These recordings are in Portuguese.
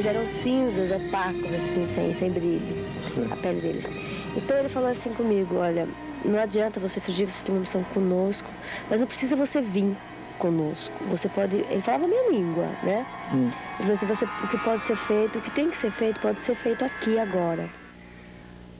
eles eram cinzas, opacos, assim, sem brilho, a pele deles. Então ele falou assim comigo, olha, não adianta você fugir, você tem uma missão conosco, mas não precisa você vir conosco. Você pode... Ele falava a minha língua, né? Ele falou assim, o que pode ser feito, o que tem que ser feito, pode ser feito aqui, agora.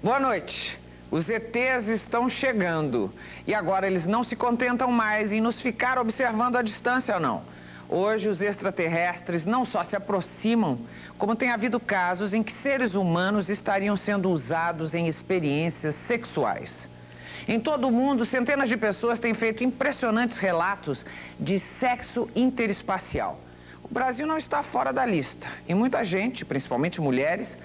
Boa noite. Os ETs estão chegando. E agora eles não se contentam mais em nos ficar observando à distância, não. Hoje os extraterrestres não só se aproximam, como tem havido casos em que seres humanos estariam sendo usados em experiências sexuais. Em todo o mundo, centenas de pessoas têm feito impressionantes relatos de sexo interespacial. O Brasil não está fora da lista. E muita gente, principalmente mulheres,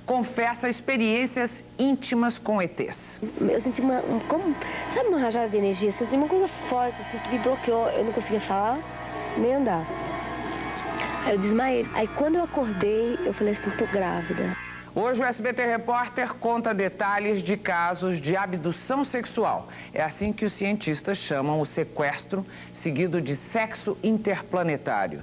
confessa experiências íntimas com ETs. Eu senti sabe uma rajada de energia? Eu senti uma coisa forte, assim, que me bloqueou. Eu não conseguia falar, nem andar. Aí eu desmaiei. Aí quando eu acordei, eu falei assim, tô grávida. Hoje o SBT Repórter conta detalhes de casos de abdução sexual. É assim que os cientistas chamam o sequestro, seguido de sexo interplanetário.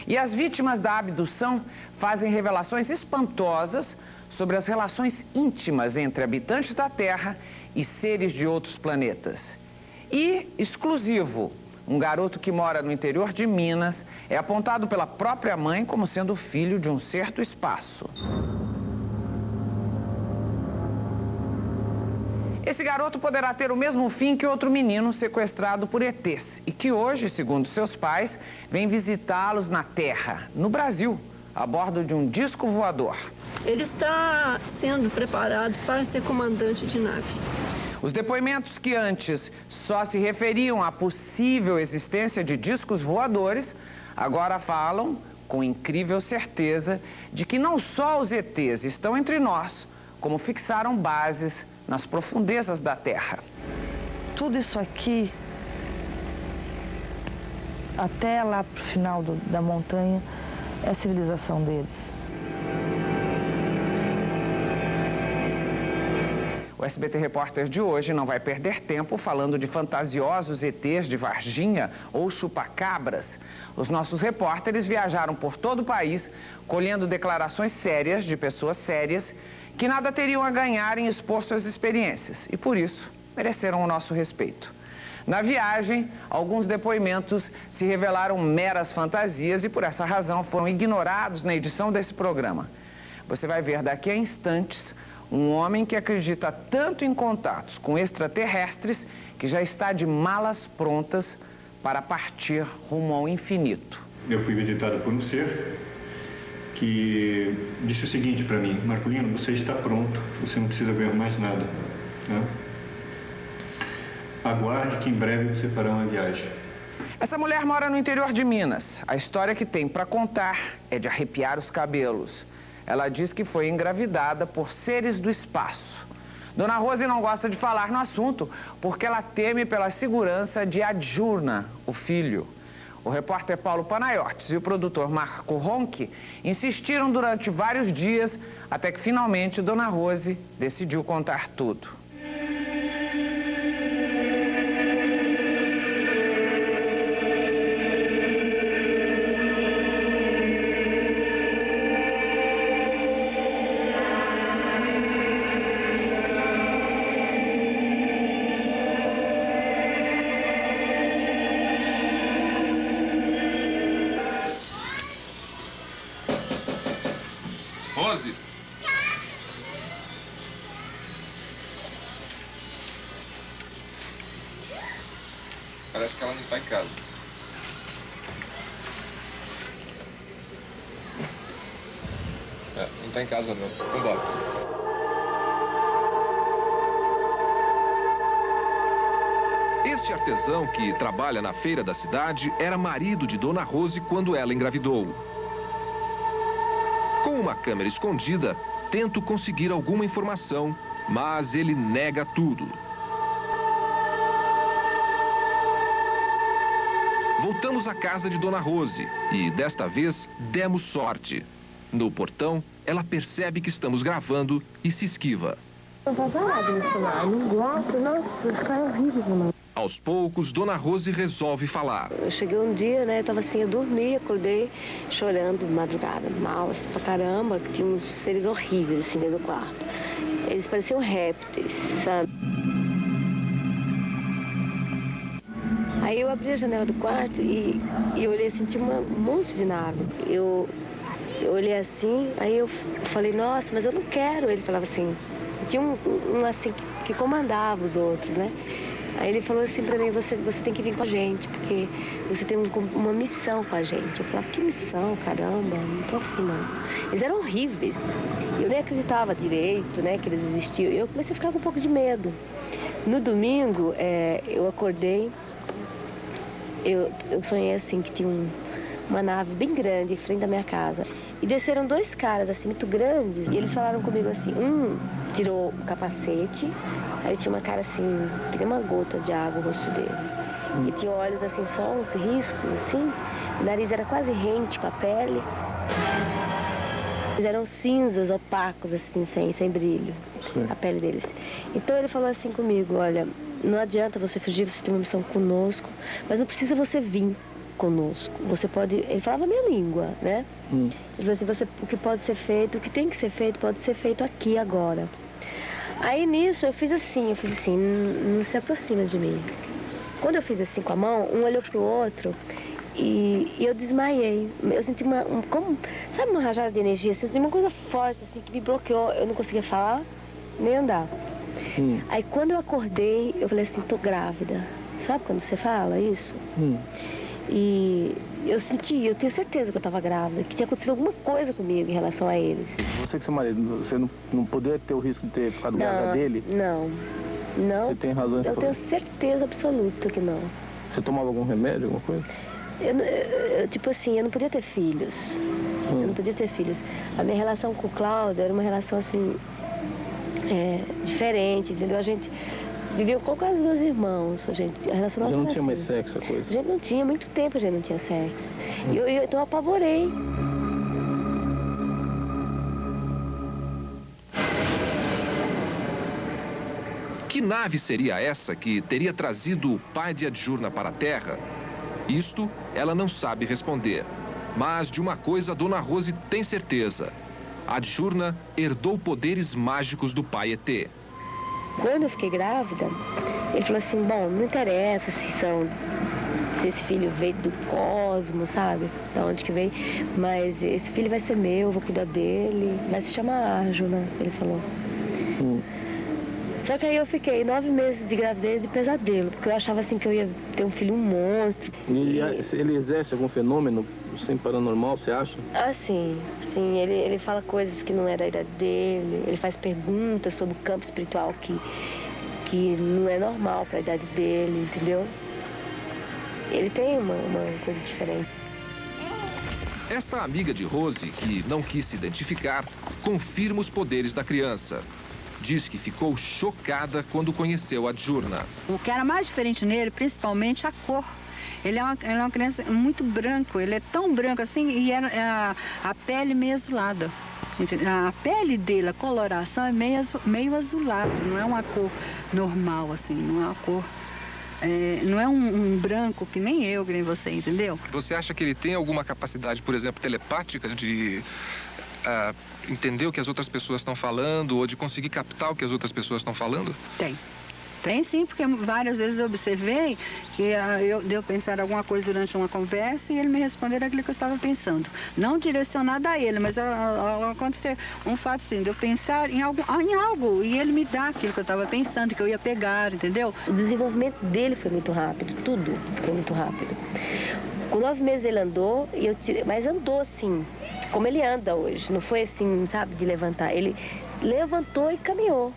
E as vítimas da abdução fazem revelações espantosas sobre as relações íntimas entre habitantes da Terra e seres de outros planetas. E, exclusivo, um garoto que mora no interior de Minas é apontado pela própria mãe como sendo filho de um ser do espaço. Esse garoto poderá ter o mesmo fim que outro menino sequestrado por ETs e que hoje, segundo seus pais, vem visitá-los na Terra, no Brasil, a bordo de um disco voador. Ele está sendo preparado para ser comandante de nave. Os depoimentos que antes só se referiam à possível existência de discos voadores, agora falam com incrível certeza de que não só os ETs estão entre nós, como fixaram bases nas profundezas da Terra. Tudo isso aqui, até lá pro final da montanha, é a civilização deles. O SBT Repórter de hoje não vai perder tempo falando de fantasiosos ETs de Varginha ou chupacabras. Os nossos repórteres viajaram por todo o país, colhendo declarações sérias de pessoas sérias que nada teriam a ganhar em expor suas experiências e, por isso, mereceram o nosso respeito. Na viagem, alguns depoimentos se revelaram meras fantasias e, por essa razão, foram ignorados na edição desse programa. Você vai ver daqui a instantes um homem que acredita tanto em contatos com extraterrestres que já está de malas prontas para partir rumo ao infinito. Eu fui visitado por um ser que disse o seguinte para mim: Marculino, você está pronto, você não precisa ver mais nada, né? Aguarde que em breve você fará uma viagem. Essa mulher mora no interior de Minas. A história que tem para contar é de arrepiar os cabelos. Ela diz que foi engravidada por seres do espaço. Dona Rose não gosta de falar no assunto porque ela teme pela segurança de Adjurna, o filho. O repórter Paulo Panayotis e o produtor Marco Ronchi insistiram durante vários dias até que finalmente Dona Rose decidiu contar tudo. Rose! Parece que ela não está em casa. Não está em casa não. Vambora. Este artesão que trabalha na feira da cidade era marido de Dona Rose quando ela engravidou. Com uma câmera escondida, tento conseguir alguma informação, mas ele nega tudo. Voltamos à casa de Dona Rose e, desta vez, demos sorte. No portão, ela percebe que estamos gravando e se esquiva. Não faz nada no celular, não gosto, nossa, isso é horrível, mano. Aos poucos, Dona Rose resolve falar. Eu cheguei um dia, né, tava assim, eu dormi, acordei chorando de madrugada, mal, assim, pra caramba, que tinha uns seres horríveis, assim, dentro do quarto. Eles pareciam répteis, sabe? Aí eu abri a janela do quarto e olhei assim, tinha um monte de nave. Eu olhei assim, aí eu falei, nossa, mas eu não quero. Ele falava assim, tinha um assim, que comandava os outros, né? Aí ele falou assim pra mim, você tem que vir com a gente, porque você tem uma missão com a gente. Eu falava, que missão, caramba, não tô afim não. Eles eram horríveis. Eu nem acreditava direito, né, que eles existiam. Eu comecei a ficar com um pouco de medo. No domingo, eu acordei, eu sonhei assim, que tinha uma nave bem grande em frente da minha casa. E desceram dois caras, assim, muito grandes, e eles falaram comigo assim, tirou o capacete, aí tinha uma cara assim, que nem uma gota de água no rosto dele. E tinha olhos assim, só uns riscos, assim, o nariz era quase rente com a pele. Eles eram cinzas, opacos, assim, sem brilho, a pele deles. Então ele falou assim comigo, olha, não adianta você fugir, você tem uma missão conosco, mas não precisa você vir conosco. Você pode... Ele falava a minha língua, né? Ele falou assim, o que pode ser feito, o que tem que ser feito, pode ser feito aqui, agora. Aí nisso eu fiz assim, não se aproxima de mim. Quando eu fiz assim com a mão, um olhou pro outro e eu desmaiei. Eu senti sabe uma rajada de energia? Eu senti uma coisa forte, assim, que me bloqueou. Eu não conseguia falar, nem andar. Aí quando eu acordei, eu falei assim, tô grávida. Sabe quando você fala isso? E eu tenho certeza que eu estava grávida, que tinha acontecido alguma coisa comigo em relação a eles. Você que seu marido, você não poderia ter o risco de ter ficado grávida dele? Não. Você tem razão. Eu tenho certeza absoluta que não. Você tomava algum remédio, alguma coisa? Tipo assim, eu não podia ter filhos. Eu não podia ter filhos. A minha relação com o Cláudio era uma relação assim, diferente, entendeu? A gente viveu com quase 2 irmãos, a relação nossa não era tinha mais assim. sexo, a coisa? A gente não tinha, muito tempo a gente não tinha sexo. Então eu apavorei. Que nave seria essa que teria trazido o pai de Adjurna para a Terra? Isto ela não sabe responder. Mas de uma coisa Dona Rose tem certeza. Adjurna herdou poderes mágicos do pai ET. Quando eu fiquei grávida, ele falou assim, bom, não interessa se esse filho veio do cosmos, sabe? Da onde que veio, mas esse filho vai ser meu, eu vou cuidar dele, vai se chamar Arjuna, ele falou. Só que aí eu fiquei 9 meses de gravidez de pesadelo, porque eu achava assim que eu ia ter um filho, um monstro. E ele exerce algum fenômeno sem paranormal, você acha? Ah, sim. Ele fala coisas que não é da idade dele, ele faz perguntas sobre o campo espiritual que não é normal para a idade dele, entendeu? Ele tem uma coisa diferente. Esta amiga de Rose, que não quis se identificar, confirma os poderes da criança. Diz que ficou chocada quando conheceu Adjurna. O que era mais diferente nele, principalmente a cor. Ele é uma criança muito branco, ele é tão branco assim, e a pele meio azulada. A pele dele, a coloração é meio azulada, não é uma cor normal, assim, não é uma cor... não é um branco que nem eu, que nem você, entendeu? Você acha que ele tem alguma capacidade, por exemplo, telepática de entender o que as outras pessoas estão falando ou de conseguir captar o que as outras pessoas estão falando? Tem sim, porque várias vezes eu observei que eu pensar alguma coisa durante uma conversa e ele me responder aquilo que eu estava pensando. Não direcionada a ele, mas acontecer um fato assim, de eu pensar em algo e ele me dá aquilo que eu estava pensando, que eu ia pegar, entendeu? O desenvolvimento dele foi muito rápido, tudo foi muito rápido. Com 9 meses ele andou, mas andou assim, como ele anda hoje. Não foi assim, sabe, de levantar. Ele levantou e caminhou.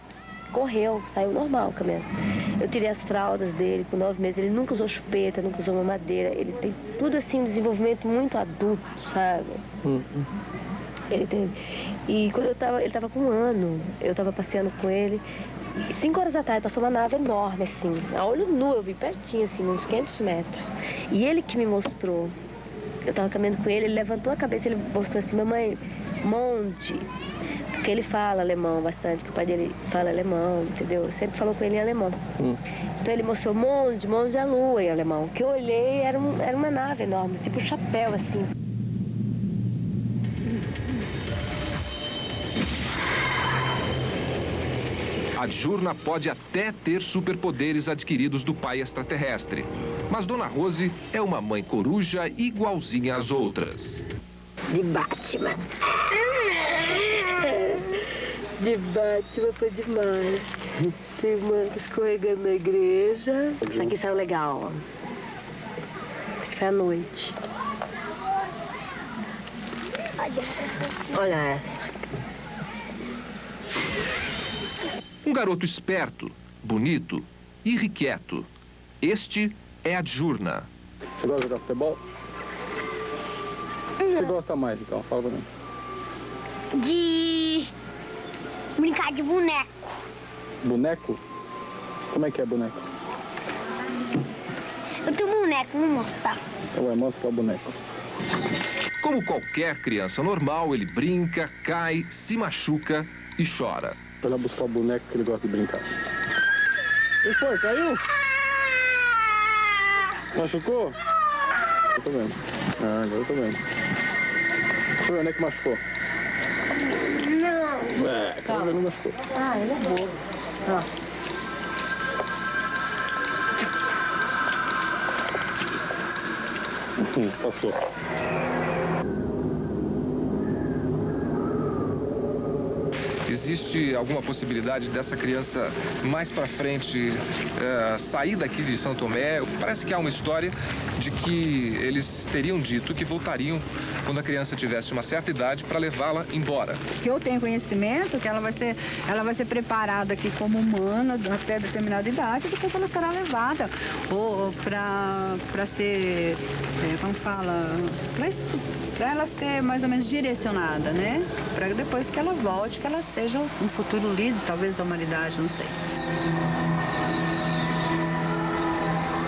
Correu, saiu normal o caminho. Eu tirei as fraldas dele com 9 meses, ele nunca usou chupeta, nunca usou mamadeira, ele tem tudo assim, um desenvolvimento muito adulto, sabe? Ele tem... E quando ele estava com 1 ano, eu estava passeando com ele, e 5 horas da tarde passou uma nave enorme assim, a olho nu, eu vi pertinho assim, uns 500 metros. E ele que me mostrou, eu estava caminhando com ele, ele levantou a cabeça, ele mostrou assim, mamãe, monte. Porque ele fala alemão bastante, que o pai dele fala alemão, entendeu? Sempre falou com ele em alemão. Então ele mostrou um monte de lua em alemão. O que eu olhei era uma nave enorme, tipo um chapéu, assim. A Adjurna pode até ter superpoderes adquiridos do pai extraterrestre. Mas Dona Rose é uma mãe coruja igualzinha às outras. De Batman. De Batman foi demais. Tem uma escorregando na igreja. Isso aqui saiu legal, ó. Foi à noite. Olha essa. Um garoto esperto, bonito e irrequieto. Este é Adjurna. Você gosta de jogar futebol? O que você gosta mais, então? Fala pra mim. De brincar de boneco. Boneco? Como é que é boneco? Eu tenho boneco, vou mostrar. Ué, mostra o boneco. Como qualquer criança normal, ele brinca, cai, se machuca e chora. Vai lá buscar o boneco que ele gosta de brincar. E foi, caiu? Machucou? Eu tô vendo. Ah, agora eu tô vendo. Deixa eu ver onde é que machucou. Não. É, quero ver, não machucou. Ah, ele é bobo. Ó. Passou. Existe alguma possibilidade dessa criança mais para frente sair daqui de São Tomé? Parece que há uma história de que eles teriam dito que voltariam quando a criança tivesse uma certa idade para levá-la embora. Que eu tenho conhecimento que ela vai ser preparada aqui como humana até determinada idade, e depois ela será levada ou para ser, como fala, para ela ser mais ou menos direcionada, né? Para depois que ela volte, que ela seja um futuro líder, talvez, da humanidade, não sei.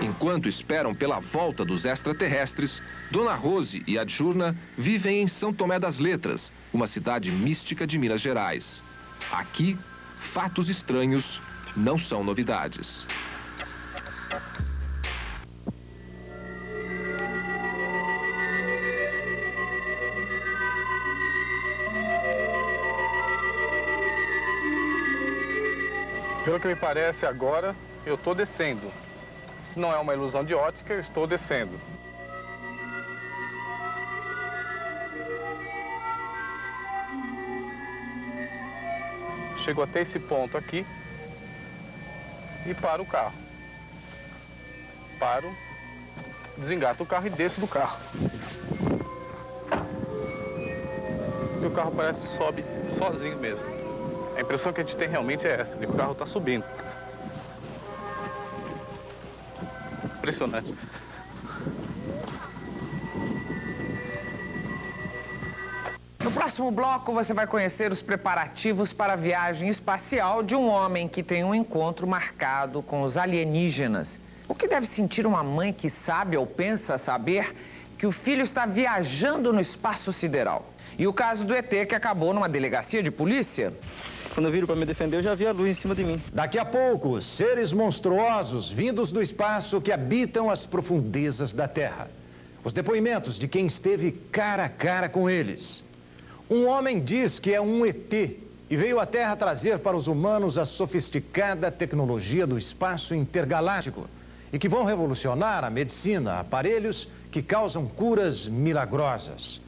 Enquanto esperam pela volta dos extraterrestres, Dona Rose e Adjurna vivem em São Tomé das Letras, uma cidade mística de Minas Gerais. Aqui, fatos estranhos não são novidades. Pelo que me parece agora, eu estou descendo. Se não é uma ilusão de ótica, eu estou descendo. Chego até esse ponto aqui e paro o carro. Paro, desengato o carro e desço do carro. E o carro parece que sobe sozinho mesmo. A impressão que a gente tem realmente é essa, de que o carro está subindo. Impressionante. No próximo bloco, você vai conhecer os preparativos para a viagem espacial de um homem que tem um encontro marcado com os alienígenas. O que deve sentir uma mãe que sabe ou pensa saber que o filho está viajando no espaço sideral? E o caso do ET que acabou numa delegacia de polícia? Quando eu viro para me defender, eu já vi a luz em cima de mim. Daqui a pouco, seres monstruosos vindos do espaço que habitam as profundezas da Terra. Os depoimentos de quem esteve cara a cara com eles. Um homem diz que é um ET e veio à Terra trazer para os humanos a sofisticada tecnologia do espaço intergaláctico e que vão revolucionar a medicina, aparelhos que causam curas milagrosas.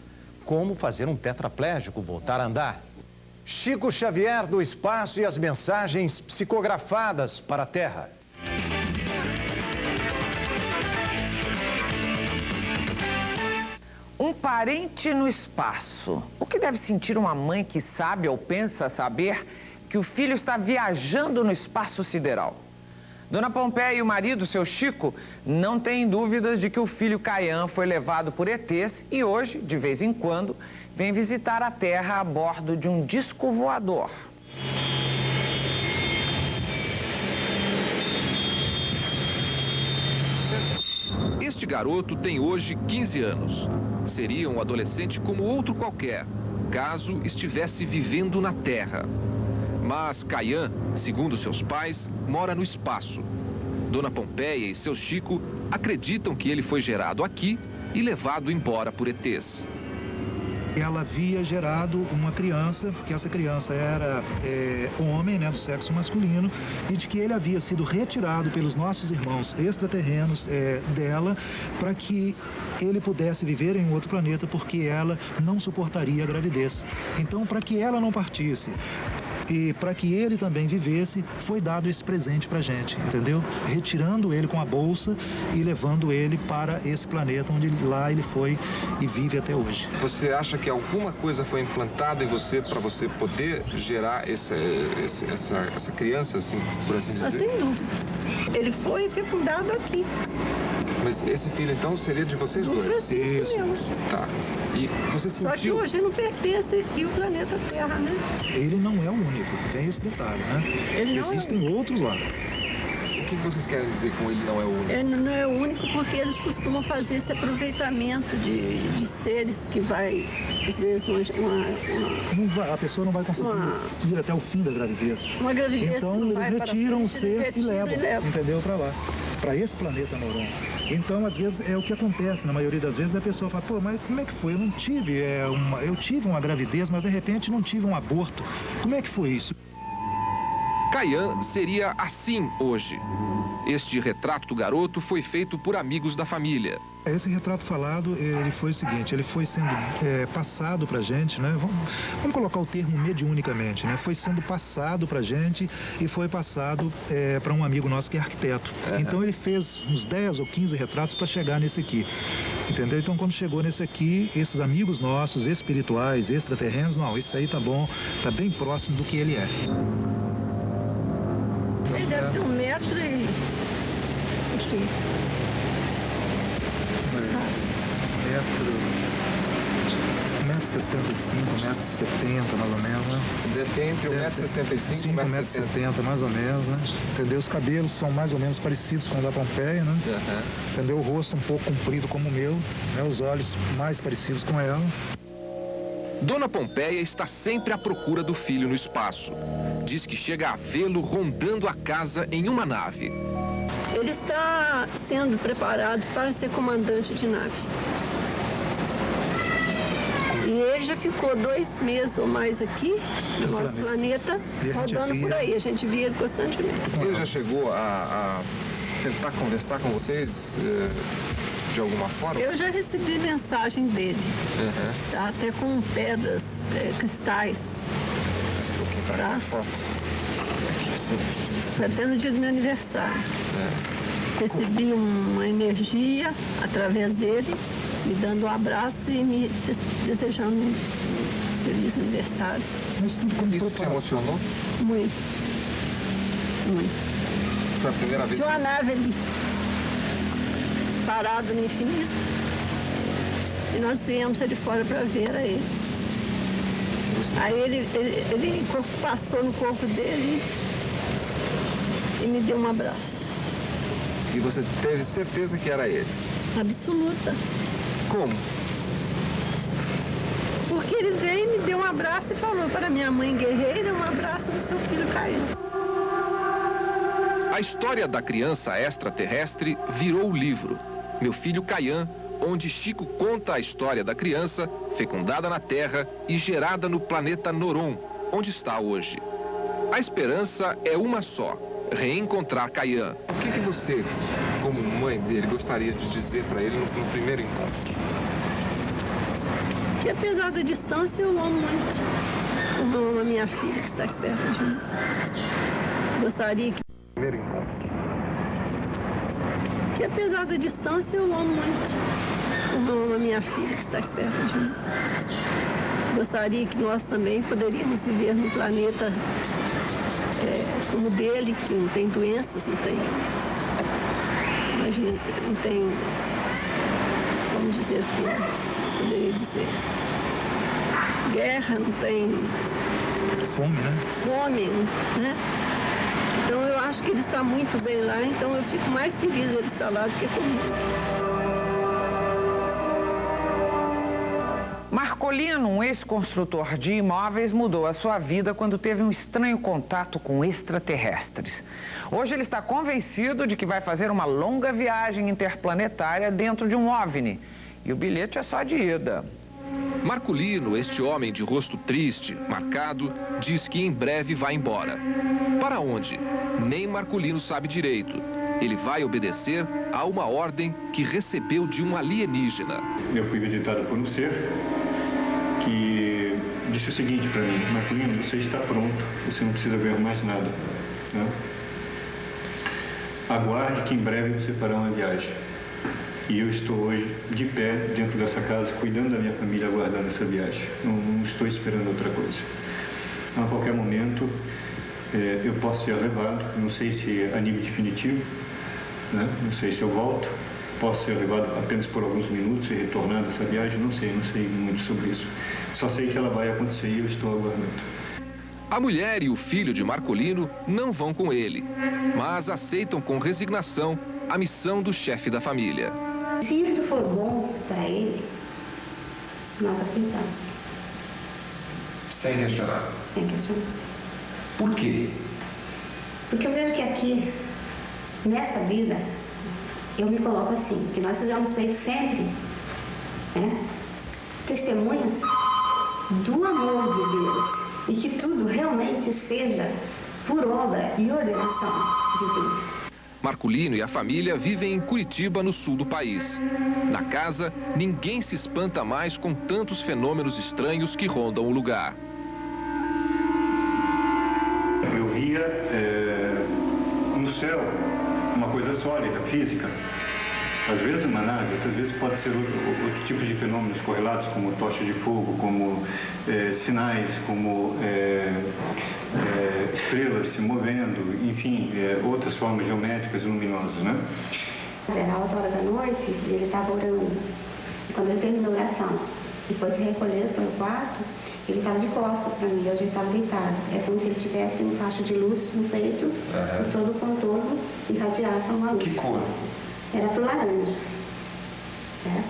Como fazer um tetraplégico voltar a andar. Chico Xavier do espaço e as mensagens psicografadas para a Terra. Um parente no espaço. O que deve sentir uma mãe que sabe ou pensa saber que o filho está viajando no espaço sideral? Dona Pompeia e o marido, seu Chico, não têm dúvidas de que o filho Caian foi levado por ETs e hoje, de vez em quando, vem visitar a Terra a bordo de um disco voador. Este garoto tem hoje 15 anos. Seria um adolescente como outro qualquer. acaso, estivesse vivendo na Terra. Mas Caian, segundo seus pais, mora no espaço. Dona Pompeia e seu Chico acreditam que ele foi gerado aqui e levado embora por ETs. Ela havia gerado uma criança, que essa criança era homem, né, do sexo masculino, e de que ele havia sido retirado pelos nossos irmãos extraterrenos dela, para que ele pudesse viver em outro planeta, porque ela não suportaria a gravidez. Então, para que ela não partisse e para que ele também vivesse, foi dado esse presente pra gente, entendeu? Retirando ele com a bolsa e levando ele para esse planeta, onde lá ele foi e vive até hoje. Você acha que alguma coisa foi implantada em você para você poder gerar essa criança, assim, por assim dizer? Sem dúvida. Ele foi fecundado aqui. Mas esse filho, então, seria de vocês dois? Isso. Tá. E você sentiu... Só que hoje não pertence aqui o planeta Terra, né? Ele não é o único, tem esse detalhe, né? Existem outros lá. O que vocês querem dizer com ele não é o único? Ele não é o único porque eles costumam fazer esse aproveitamento de seres que vai, às vezes, a pessoa não vai conseguir ir até o fim da gravidez. Uma gravidez. Então eles retiram o ser e levam, entendeu, para lá, para esse planeta Noron. Então, às vezes, é o que acontece, na maioria das vezes a pessoa fala, pô, mas como é que foi? Eu não tive, eu tive uma gravidez, mas de repente não tive um aborto. Como é que foi isso? Caian seria assim hoje. Este retrato do garoto foi feito por amigos da família. Esse retrato falado, ele foi o seguinte, ele foi sendo passado pra gente, né? Vamos colocar o termo mediunicamente, né? Foi sendo passado pra gente e foi passado para um amigo nosso que é arquiteto. Então ele fez uns 10 ou 15 retratos para chegar nesse aqui, entendeu? Então quando chegou nesse aqui, esses amigos nossos, espirituais, extraterrenos, não, esse aí tá bom, tá bem próximo do que ele é. Ele deve ter 1 metro e... Aqui. 1,65 m, mais ou menos, né? Deve ter entre 1,65 m e 1,70 m, mais ou menos, né? Entendeu? Os cabelos são mais ou menos parecidos com o da Pompeia, né? Entendeu? O rosto um pouco comprido como o meu, né? Os olhos mais parecidos com ela. Dona Pompeia está sempre à procura do filho no espaço. Diz que chega a vê-lo rondando a casa em uma nave. Ele está sendo preparado para ser comandante de nave. E ele já ficou 2 meses ou mais aqui, no nosso planeta, rodando por aí. A gente via ele constantemente. Ele já chegou a tentar conversar com vocês de alguma forma? Eu já recebi mensagem dele, tá? Até com pedras, cristais. Tá? Foi até no dia do meu aniversário. Recebi uma energia através dele, me dando um abraço e me desejando um feliz aniversário. Isso te emocionou? Muito. Muito. Foi a primeira vez? Tinha uma nave ali, parada no infinito. E nós viemos ali fora para ver a ele. Aí ele passou no corpo dele e me deu um abraço. E você teve certeza que era ele? Absoluta. Como? Porque ele veio e me deu um abraço e falou para minha mãe guerreira, um abraço do seu filho Caian. A história da criança extraterrestre virou o livro Meu Filho Caian, onde Chico conta a história da criança fecundada na Terra e gerada no planeta Noron, onde está hoje. A esperança é uma só, reencontrar Caian. O que você, como mãe dele, gostaria de dizer para ele no primeiro encontro? Que apesar da distância, eu amo muito. Eu amo a minha filha que está aqui perto de mim. Gostaria que... Primeiro encontro. Que apesar da distância, eu amo muito. Eu amo a minha filha que está aqui perto de mim. Gostaria que nós também poderíamos viver num planeta como o dele, que não tem doenças, não tem... Imagina, não tem... Vamos dizer o que eu poderia dizer. Guerra, não tem... Fome, né? Fome, né? Então eu acho que ele está muito bem lá, então eu fico mais feliz de ele estar lá do que comigo. Marcolino, um ex-construtor de imóveis, mudou a sua vida quando teve um estranho contato com extraterrestres. Hoje ele está convencido de que vai fazer uma longa viagem interplanetária dentro de um OVNI. E o bilhete é só de ida. Marcolino, este homem de rosto triste, marcado, diz que em breve vai embora. Para onde? Nem Marcolino sabe direito. Ele vai obedecer a uma ordem que recebeu de um alienígena. Eu fui visitado por um ser que disse o seguinte para mim: Marcolino, você está pronto, você não precisa ver mais nada, né? Aguarde que em breve você fará uma viagem. E eu estou hoje de pé dentro dessa casa, cuidando da minha família, aguardando essa viagem. Não estou esperando outra coisa. A qualquer momento eu posso ser levado, não sei se a nível definitivo, né? Não sei se eu volto, posso ser levado apenas por alguns minutos e retornar dessa viagem, não sei muito sobre isso. Só sei que ela vai acontecer e eu estou aguardando. A mulher e o filho de Marcolino não vão com ele, mas aceitam com resignação a missão do chefe da família. Se isto for bom para ele, nós aceitamos. Sem questionar? Sem questionar. Por quê? Porque eu vejo que aqui, nesta vida, eu me coloco assim, que nós sejamos feitos sempre, né, testemunhas do amor de Deus e que tudo realmente seja por obra e ordenação de Deus. Marcolino e a família vivem em Curitiba, no sul do país. Na casa, ninguém se espanta mais com tantos fenômenos estranhos que rondam o lugar. Eu via no céu uma coisa sólida, física. Às vezes uma nave, outras vezes pode ser outro tipo de fenômenos correlatos, como tochas de fogo, como sinais, como estrelas se movendo, enfim, outras formas geométricas e luminosas, né? Era alta hora da noite e ele estava orando. E quando ele terminou a oração, depois se recolheu para o quarto, ele estava de costas para mim, eu já estava deitado. É como se ele tivesse um facho de luz no peito, e todo o contorno irradiado por uma luz. Que cor? Era pro laranja, certo?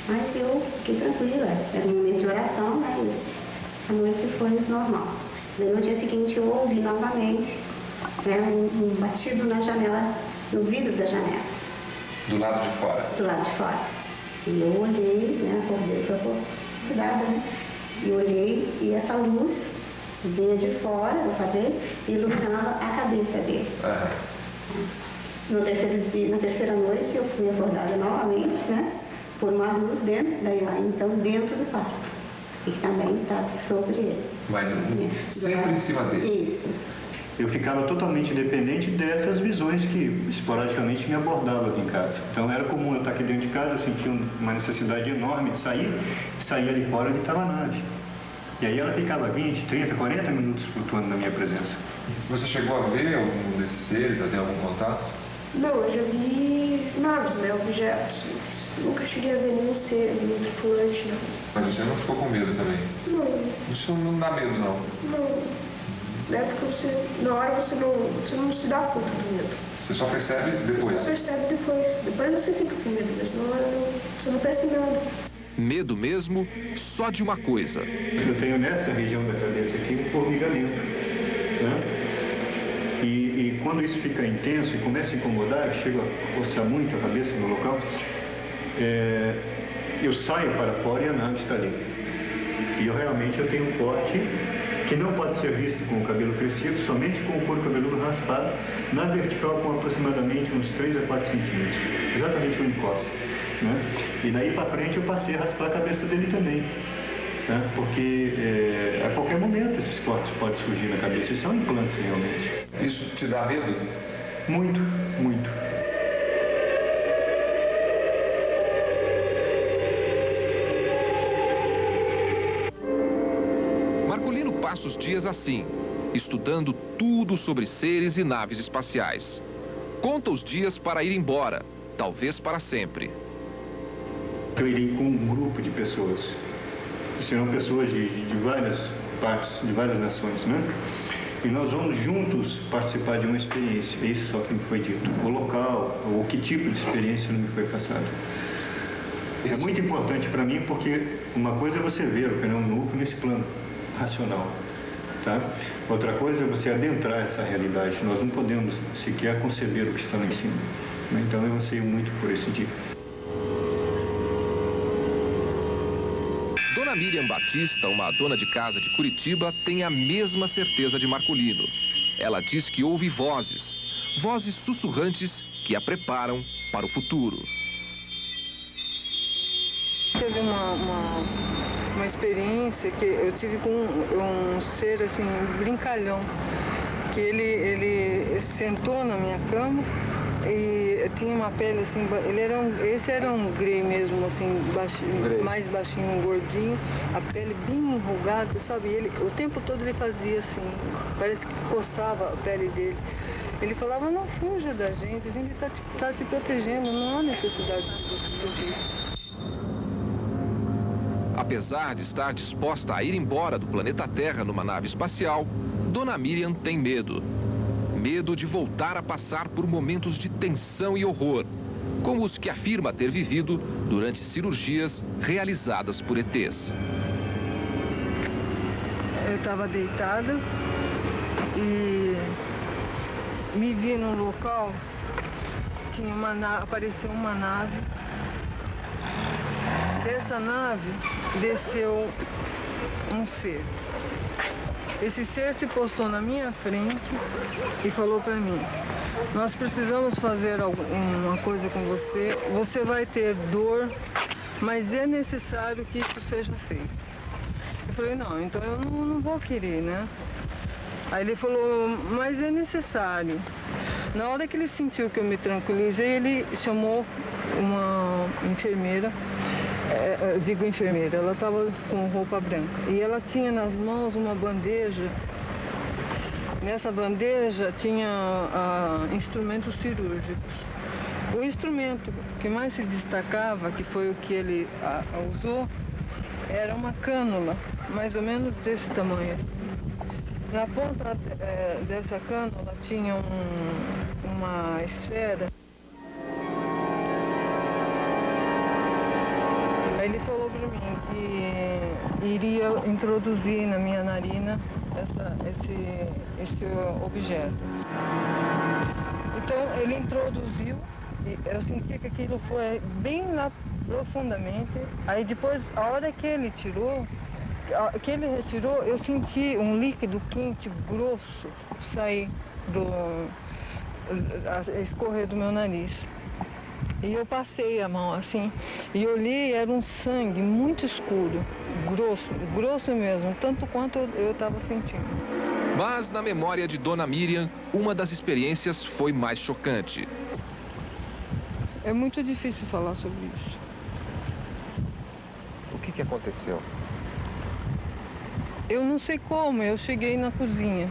Mas eu fiquei tranquila, era um momento de oração, né? A noite foi normal. Daí no dia seguinte eu ouvi novamente, né, um batido na janela, no vidro da janela. Do lado de fora? Do lado de fora. E eu olhei, né, acordei para cuidada, né? E olhei e essa luz vinha de fora, dessa vez, e iluminava a cabeça dele. No terceiro dia, na terceira noite, eu fui acordada novamente, né, por uma luz dentro, então dentro do quarto, e que também estava sobre ele. Mas sempre em cima dele? Isso. Eu ficava totalmente dependente dessas visões que esporadicamente me abordavam aqui em casa. Então era comum eu estar aqui dentro de casa, eu sentia uma necessidade enorme de sair ali fora onde estava a nave. E aí ela ficava 20, 30, 40 minutos flutuando na minha presença. Você chegou a ver algum desses seres, a ter algum contato? Não, eu já vi naves, né, objetos. Nunca cheguei a ver nenhum ser, nenhum tripulante, não. Mas você não ficou com medo também? Não. Isso não dá medo, não? Não. É porque na hora você não se dá conta do medo. Você só percebe depois? Você só percebe depois. Depois você fica com medo, mas na hora você não percebe nada. Medo mesmo só de uma coisa. Eu tenho nessa região da cabeça aqui um formigamento, né? E quando isso fica intenso e começa a incomodar, eu chego a coçar muito a cabeça no local, eu saio para fora e a nave está ali. E eu tenho um corte que não pode ser visto com o cabelo crescido, somente com o couro cabeludo raspado, na vertical com aproximadamente uns 3 a 4 centímetros, exatamente onde encosta, né? E daí para frente eu passei a raspar a cabeça dele também, né? Porque a qualquer momento esses cortes podem surgir na cabeça, e são implantes realmente. Isso te dá medo? Muito, muito. Marcolino passa os dias assim, estudando tudo sobre seres e naves espaciais. Conta os dias para ir embora, talvez para sempre. Eu irei com um grupo de pessoas. Serão pessoas de várias partes, de várias nações, né? E nós vamos juntos participar de uma experiência. É isso só que me foi dito. O local, ou que tipo de experiência não me foi passado. É muito importante para mim porque uma coisa é você ver o canhão núcleo nesse plano racional, tá? Outra coisa é você adentrar essa realidade. Nós não podemos sequer conceber o que está lá em cima. Então eu anseio muito por esse dia. Dona Miriam Batista, uma dona de casa de Curitiba, tem a mesma certeza de Marculino. Ela diz que ouve vozes sussurrantes que a preparam para o futuro. Teve uma experiência que eu tive com um ser assim, brincalhão, que ele sentou na minha cama e tinha uma pele assim, esse era um grey mesmo, assim, baixinho, mais baixinho, um gordinho, a pele bem enrugada, sabe? E o tempo todo ele fazia assim, parece que coçava a pele dele. Ele falava, não fuja da gente, a gente tá te protegendo, não há necessidade de você fugir. Apesar de estar disposta a ir embora do planeta Terra numa nave espacial, Dona Miriam tem medo. Medo de voltar a passar por momentos de tensão e horror, como os que afirma ter vivido durante cirurgias realizadas por ETs. Eu estava deitada e me vi num local, apareceu uma nave. Dessa nave desceu um ser. Esse ser se postou na minha frente e falou para mim, nós precisamos fazer uma coisa com você, você vai ter dor, mas é necessário que isso seja feito. Eu falei, não, então eu não vou querer, né? Aí ele falou, mas é necessário. Na hora que ele sentiu que eu me tranquilizei, ele chamou uma enfermeira. Eu digo enfermeira, ela estava com roupa branca e ela tinha nas mãos uma bandeja. Nessa bandeja tinha instrumentos cirúrgicos. O instrumento que mais se destacava, que foi o que ele usou, era uma cânula, mais ou menos desse tamanho. Na ponta dessa cânula tinha uma esfera. Ele falou para mim que iria introduzir na minha narina esse objeto. Então ele introduziu e eu senti que aquilo foi bem lá profundamente. Aí depois, a hora que ele retirou, eu senti um líquido quente, grosso, sair escorrer do meu nariz. E eu passei a mão assim, e olhei, era um sangue muito escuro, grosso mesmo, tanto quanto eu estava sentindo. Mas na memória de Dona Miriam, uma das experiências foi mais chocante. É muito difícil falar sobre isso. O que aconteceu? Eu não sei como, eu cheguei na cozinha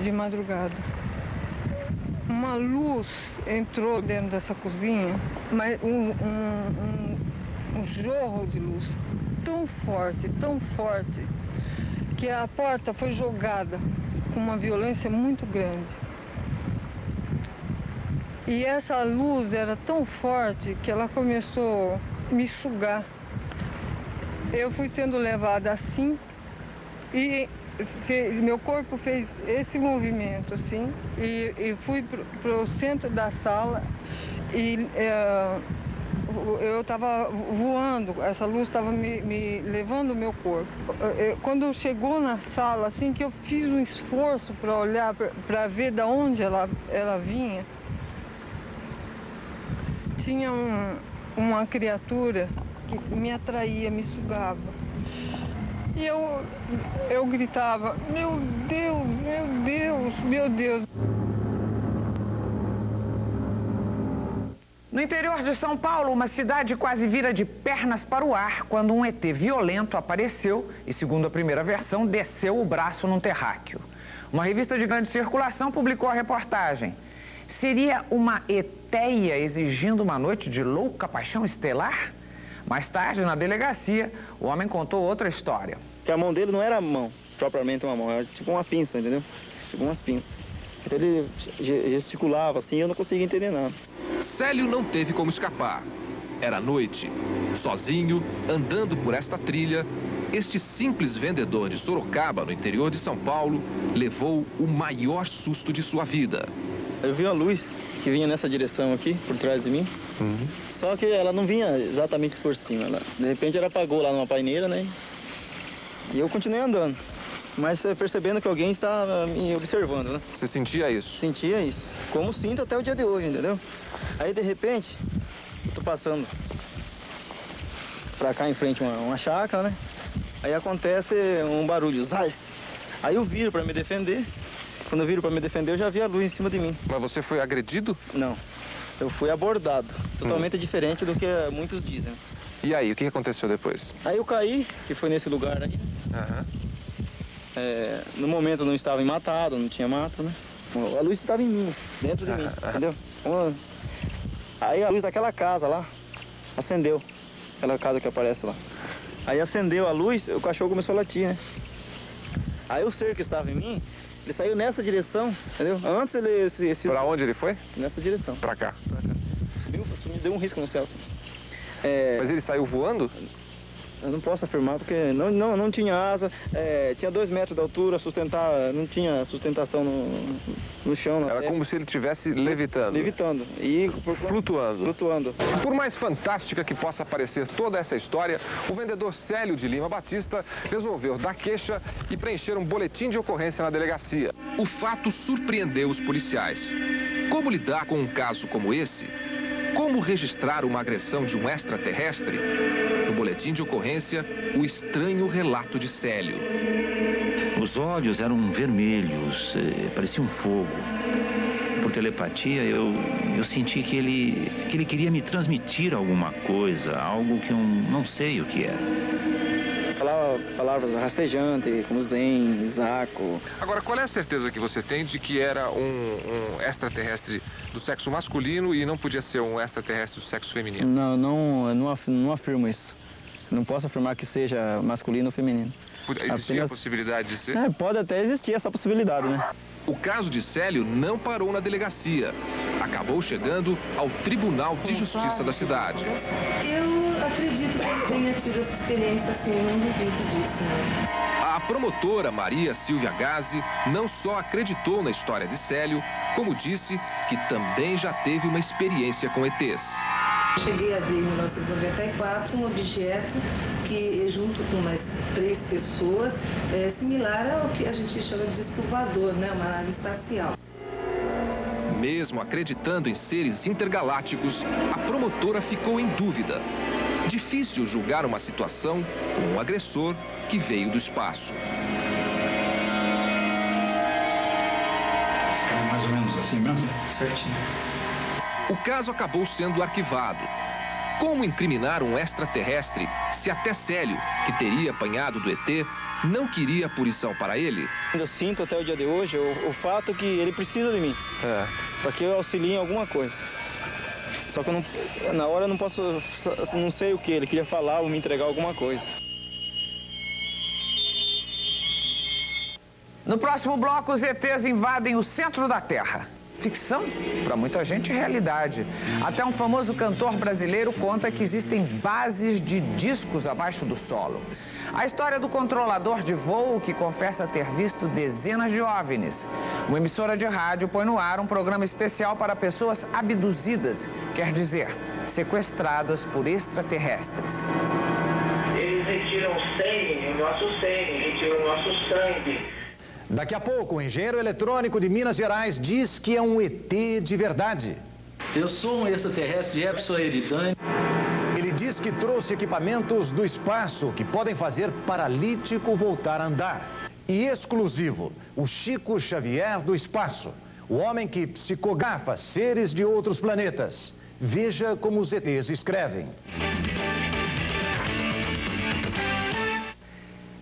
de madrugada. Uma luz entrou dentro dessa cozinha, mas um jorro de luz tão forte, que a porta foi jogada com uma violência muito grande. E essa luz era tão forte que ela começou a me sugar. Eu fui sendo levada assim e meu corpo fez esse movimento assim e fui para o centro da sala e eu estava voando, essa luz estava me levando o meu corpo. Quando chegou na sala, assim que eu fiz um esforço para olhar, para ver de onde ela vinha, tinha uma criatura que me atraía, me sugava. E eu gritava, meu Deus, meu Deus, meu Deus. No interior de São Paulo, uma cidade quase vira de pernas para o ar quando um ET violento apareceu e, segundo a primeira versão, desceu o braço num terráqueo. Uma revista de grande circulação publicou a reportagem. Seria uma eteia exigindo uma noite de louca paixão estelar? Mais tarde, na delegacia, o homem contou outra história. Que a mão dele não era mão, propriamente uma mão, era tipo uma pinça, entendeu? Tipo umas pinças. Ele gesticulava assim, eu não conseguia entender nada. Célio não teve como escapar. Era noite. Sozinho, andando por esta trilha, este simples vendedor de Sorocaba, no interior de São Paulo, levou o maior susto de sua vida. Eu vi a luz que vinha nessa direção aqui, por trás de mim. Só que ela não vinha exatamente por cima. De repente ela apagou lá numa paineira, né? E eu continuei andando. Mas percebendo que alguém está me observando, né? Você sentia isso? Sentia isso. Como sinto até o dia de hoje, entendeu? Aí, de repente, eu tô passando pra cá em frente uma chácara, né? Aí acontece um barulho, zaz. Aí eu viro pra me defender. Quando eu viro pra me defender, eu já vi a luz em cima de mim. Mas você foi agredido? Não. Eu fui abordado. Totalmente diferente do que muitos dizem. E aí, o que aconteceu depois? Aí eu caí, que foi nesse lugar aí. No momento eu não estava matado, não tinha mato, né? A luz estava em mim, dentro de mim, entendeu? Aí a luz daquela casa lá acendeu, aquela casa que aparece lá. Aí acendeu a luz, o cachorro começou a latir, né? Aí o ser que estava em mim, ele saiu nessa direção, entendeu? Antes ele... Pra onde ele foi? Nessa direção. Pra cá. Subiu, deu um risco no céu. Mas ele saiu voando? Eu não posso afirmar porque não tinha asa, tinha 2 metros de altura, não tinha sustentação no chão. Era como se ele estivesse levitando. Levitando. E flutuando. Flutuando. Por mais fantástica que possa parecer toda essa história, o vendedor Célio de Lima Batista resolveu dar queixa e preencher um boletim de ocorrência na delegacia. O fato surpreendeu os policiais. Como lidar com um caso como esse? Como registrar uma agressão de um extraterrestre? No boletim de ocorrência, o estranho relato de Célio. Os olhos eram vermelhos, parecia um fogo. Por telepatia, eu senti que ele queria me transmitir alguma coisa, algo que eu não sei o que era. Falava palavras rastejantes, como Zen, Zaco. Agora, qual é a certeza que você tem de que era um extraterrestre do sexo masculino e não podia ser um extraterrestre do sexo feminino? Não afirmo isso. Não posso afirmar que seja masculino ou feminino. Existia a possibilidade de ser? Pode até existir essa possibilidade, né? O caso de Célio não parou na delegacia. Acabou chegando ao Tribunal de Justiça da cidade. Eu acredito que ele tenha tido essa experiência, assim, eu não duvido disso, né? A promotora Maria Silvia Gazzi não só acreditou na história de Célio, como disse que também já teve uma experiência com ETs. Cheguei a ver em 1994 um objeto que, junto com mais 3 pessoas, é similar ao que a gente chama de disco voador, né? Uma nave espacial. Mesmo acreditando em seres intergalácticos, a promotora ficou em dúvida. Difícil julgar uma situação com um agressor que veio do espaço. É mais ou menos assim mesmo? Certinho. O caso acabou sendo arquivado. Como incriminar um extraterrestre se até Célio, que teria apanhado do ET, não queria punição para ele? Eu sinto até o dia de hoje o fato que ele precisa de mim. Para que eu auxilie em alguma coisa. Só que na hora eu não sei o que. Ele queria falar ou me entregar alguma coisa. No próximo bloco, os ETs invadem o centro da Terra. Ficção? Para muita gente, realidade. Até um famoso cantor brasileiro conta que existem bases de discos abaixo do solo. A história do controlador de voo que confessa ter visto dezenas de OVNIs. Uma emissora de rádio põe no ar um programa especial para pessoas abduzidas, quer dizer, sequestradas por extraterrestres. Eles retiram o nosso sangue, retiram o nosso sangue. Daqui a pouco, o engenheiro eletrônico de Minas Gerais diz que é um ET de verdade. Eu sou um extraterrestre Jefferson Eridani. Ele diz que trouxe equipamentos do espaço que podem fazer paralítico voltar a andar. E exclusivo, o Chico Xavier do espaço, o homem que psicografa seres de outros planetas. Veja como os ETs escrevem.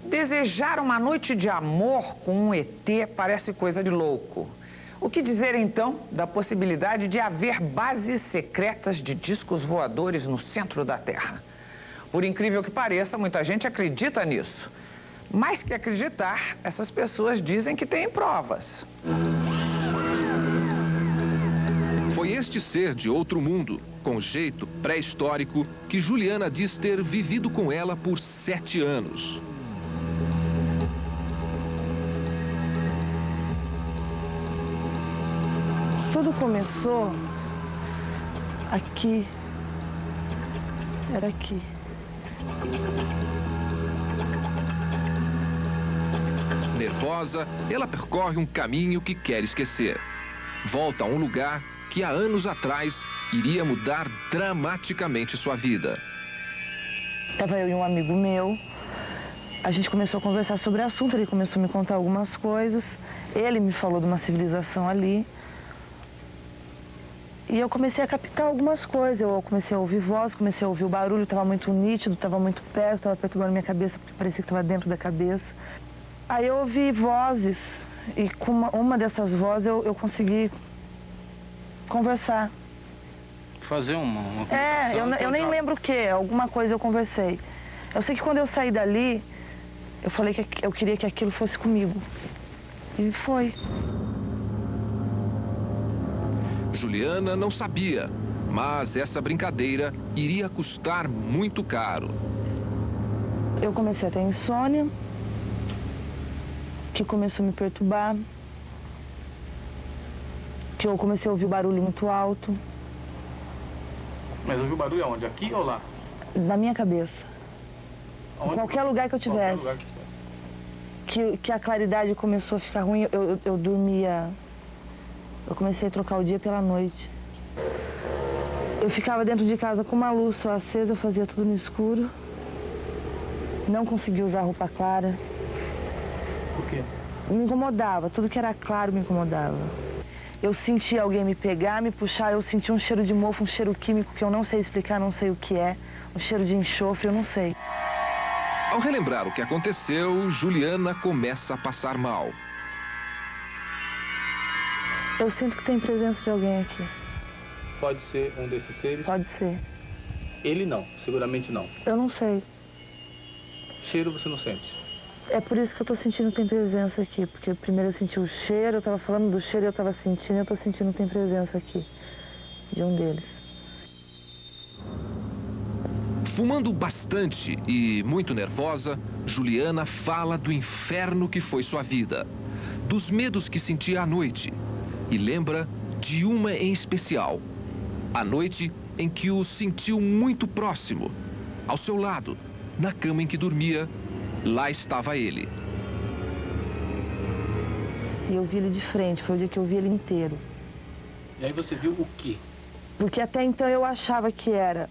Desejar uma noite de amor com um ET parece coisa de louco. O que dizer, então, da possibilidade de haver bases secretas de discos voadores no centro da Terra? Por incrível que pareça, muita gente acredita nisso. Mais que acreditar, essas pessoas dizem que têm provas. Foi este ser de outro mundo, com jeito pré-histórico que Juliana diz ter vivido com ela por 7 anos. Tudo começou aqui. Era aqui. Nervosa, ela percorre um caminho que quer esquecer. Volta a um lugar que há anos atrás iria mudar dramaticamente sua vida. Estava eu e um amigo meu. A gente começou a conversar sobre o assunto, ele começou a me contar algumas coisas. Ele me falou de uma civilização ali. E eu comecei a captar algumas coisas. Eu comecei a ouvir voz, comecei a ouvir o barulho, estava muito nítido, estava muito perto, estava perturbando minha cabeça, porque parecia que estava dentro da cabeça. Aí eu ouvi vozes, e com uma dessas vozes eu consegui conversar. Fazer uma eu nem lembro o que, alguma coisa eu conversei. Eu sei que quando eu saí dali, eu falei que eu queria que aquilo fosse comigo. E foi. Juliana não sabia, mas essa brincadeira iria custar muito caro. Eu comecei a ter insônia, que começou a me perturbar, que eu comecei a ouvir barulho muito alto. Mas ouviu barulho aonde? Aqui ou lá? Na minha cabeça. Aonde? Em qualquer lugar que eu tivesse. Que a claridade começou a ficar ruim, eu dormia. Eu comecei a trocar o dia pela noite. Eu ficava dentro de casa com uma luz só acesa, eu fazia tudo no escuro. Não conseguia usar roupa clara. Por quê? Me incomodava, tudo que era claro me incomodava. Eu sentia alguém me pegar, me puxar, eu sentia um cheiro de mofo, um cheiro químico que eu não sei explicar, não sei o que é. Um cheiro de enxofre, eu não sei. Ao relembrar o que aconteceu, Juliana começa a passar mal. Eu sinto que tem presença de alguém aqui. Pode ser um desses seres? Pode ser. Ele não, seguramente não. Eu não sei. Cheiro você não sente? É por isso que eu tô sentindo que tem presença aqui. Porque primeiro eu senti o cheiro, eu tava falando do cheiro e eu tava sentindo, eu tô sentindo que tem presença aqui. De um deles. Fumando bastante e muito nervosa, Juliana fala do inferno que foi sua vida. Dos medos que sentia à noite. E lembra de uma em especial. A noite em que o sentiu muito próximo. Ao seu lado, na cama em que dormia, lá estava ele. E eu vi ele de frente, foi o dia que eu vi ele inteiro. E aí você viu o quê? Porque até então eu achava que era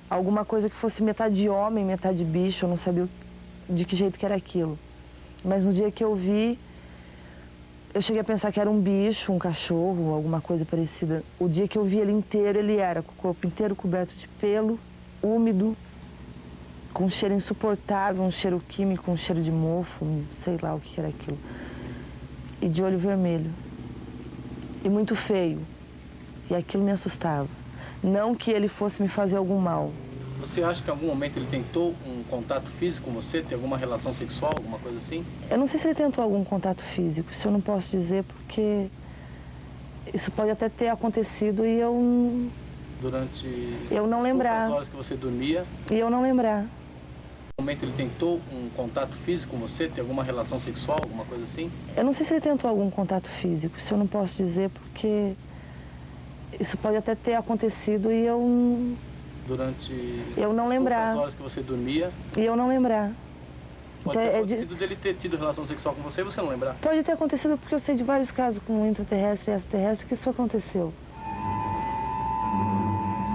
alguma coisa que fosse metade homem, metade bicho, eu não sabia de que jeito que era aquilo. Mas no dia que eu vi, eu cheguei a pensar que era um bicho, um cachorro, alguma coisa parecida. O dia que eu vi ele inteiro, ele era com o corpo inteiro coberto de pelo, úmido, com um cheiro insuportável, um cheiro químico, um cheiro de mofo, sei lá o que era aquilo. E de olho vermelho. E muito feio. E aquilo me assustava. Não que ele fosse me fazer algum mal. Você acha que em algum momento ele tentou um contato físico com você? Tem alguma relação sexual, alguma coisa assim? Eu não sei se ele tentou algum contato físico. Isso eu não posso dizer porque isso pode até ter acontecido e eu... Durante... Eu não lembrar. As horas que você dormia? E eu não lembrar. Em algum momento ele tentou um contato físico com você? Tem alguma relação sexual, alguma coisa assim? Eu não sei se ele tentou algum contato físico. Isso eu não posso dizer porque isso pode até ter acontecido e eu... Durante... Eu não lembrar. As horas que você dormia? E eu não lembrar. Pode ter acontecido dele ter tido relação sexual com você e você não lembrar? Pode ter acontecido porque eu sei de vários casos com intraterrestre e extraterrestre que isso aconteceu.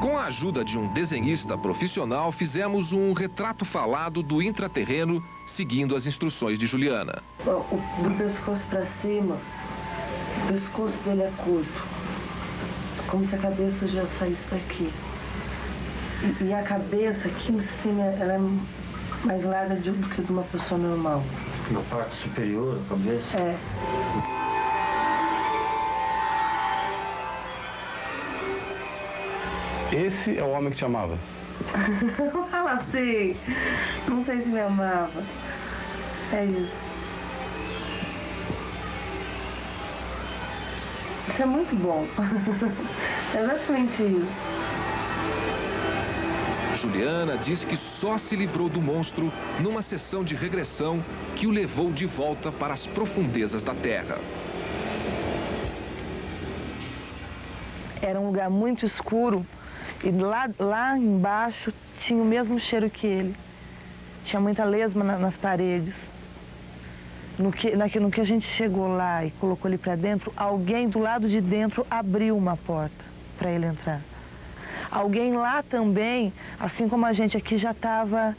Com a ajuda de um desenhista profissional, fizemos um retrato falado do intraterreno, seguindo as instruções de Juliana. Bom, do pescoço para cima, o pescoço dele é curto, como se a cabeça já saísse daqui. E a cabeça aqui em cima, ela é mais larga do que de uma pessoa normal. Na parte superior da cabeça? É. Esse é o homem que te amava? Não fala assim. Não sei se me amava. É isso. Isso é muito bom. É exatamente isso. Juliana diz que só se livrou do monstro numa sessão de regressão que o levou de volta para as profundezas da Terra. Era um lugar muito escuro e lá embaixo tinha o mesmo cheiro que ele. Tinha muita lesma nas paredes. No que a gente chegou lá e colocou ele para dentro, alguém do lado de dentro abriu uma porta para ele entrar. Alguém lá também, assim como a gente aqui, já estava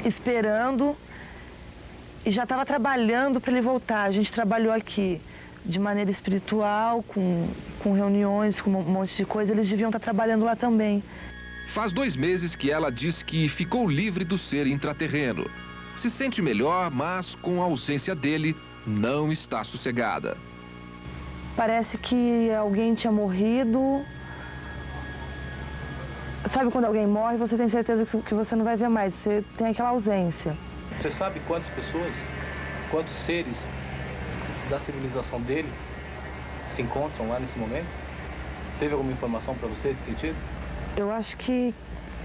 esperando e já estava trabalhando para ele voltar. A gente trabalhou aqui de maneira espiritual, com reuniões, com um monte de coisa. Eles deviam estar trabalhando lá também. Faz 2 meses que ela diz que ficou livre do ser intraterreno. Se sente melhor, mas com a ausência dele, não está sossegada. Parece que alguém tinha morrido. Sabe quando alguém morre, você tem certeza que você não vai ver mais, você tem aquela ausência. Você sabe quantas pessoas, quantos seres da civilização dele se encontram lá nesse momento? Teve alguma informação para você nesse sentido? Eu acho que...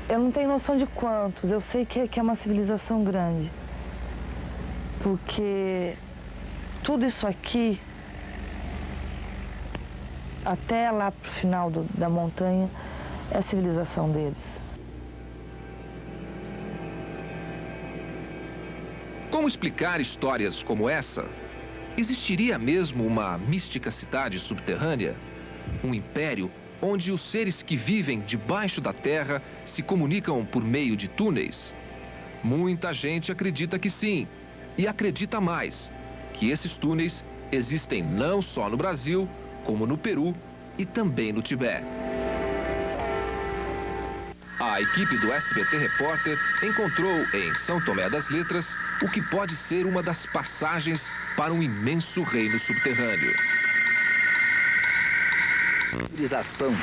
eu não tenho noção de quantos, eu sei que é uma civilização grande. Porque tudo isso aqui, até lá pro final da montanha, é a civilização deles. Como explicar histórias como essa? Existiria mesmo uma mística cidade subterrânea? Um império onde os seres que vivem debaixo da terra se comunicam por meio de túneis? Muita gente acredita que sim, e acredita mais, que esses túneis existem não só no Brasil, como no Peru e também no Tibete. A equipe do SBT Repórter encontrou em São Tomé das Letras o que pode ser uma das passagens para um imenso reino subterrâneo. A civilização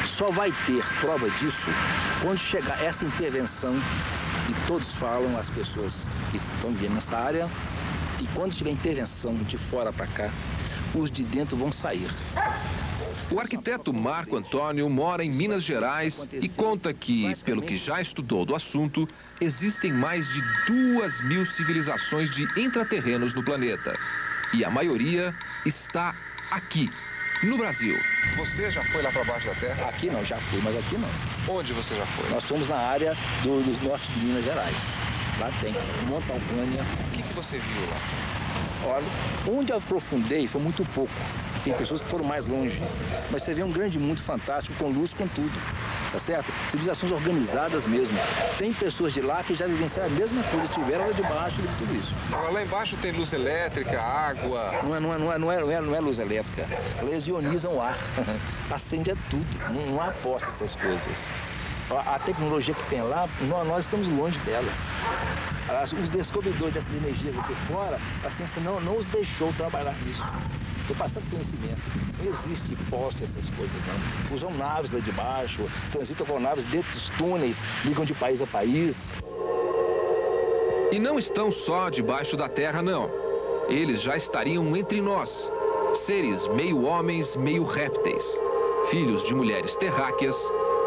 só vai ter prova disso quando chegar essa intervenção, e todos falam, as pessoas que estão vivendo nessa área, e quando tiver intervenção de fora para cá, os de dentro vão sair. O arquiteto Marco Antônio mora em Minas Gerais e conta que, pelo que já estudou do assunto, existem mais de 2.000 civilizações de intraterrenos no planeta. E a maioria está aqui, no Brasil. Você já foi lá para baixo da terra? Aqui não, já fui, mas aqui não. Onde você já foi? Nós fomos na área do norte de Minas Gerais. Lá tem Montalvânia. O que você viu lá? Olha, onde eu aprofundei foi muito pouco. Tem pessoas que foram mais longe. Mas você vê um grande mundo fantástico, com luz, com tudo. Tá certo? Civilizações organizadas mesmo. Tem pessoas de lá que já vivenciaram a mesma coisa, tiveram lá de baixo de tudo isso. Agora, lá embaixo tem luz elétrica, água... Não é luz elétrica. Eles ionizam o ar. Acende tudo. Não há aposta essas coisas. A tecnologia que tem lá, nós estamos longe dela. Os descobridores dessas energias aqui fora, a ciência não os deixou trabalhar nisso. Tem bastante conhecimento. Não existe poste, essas coisas, não. Usam naves lá de baixo, transitam com naves dentro dos túneis, ligam de país a país. E não estão só debaixo da terra, não. Eles já estariam entre nós. Seres meio homens, meio répteis. Filhos de mulheres terráqueas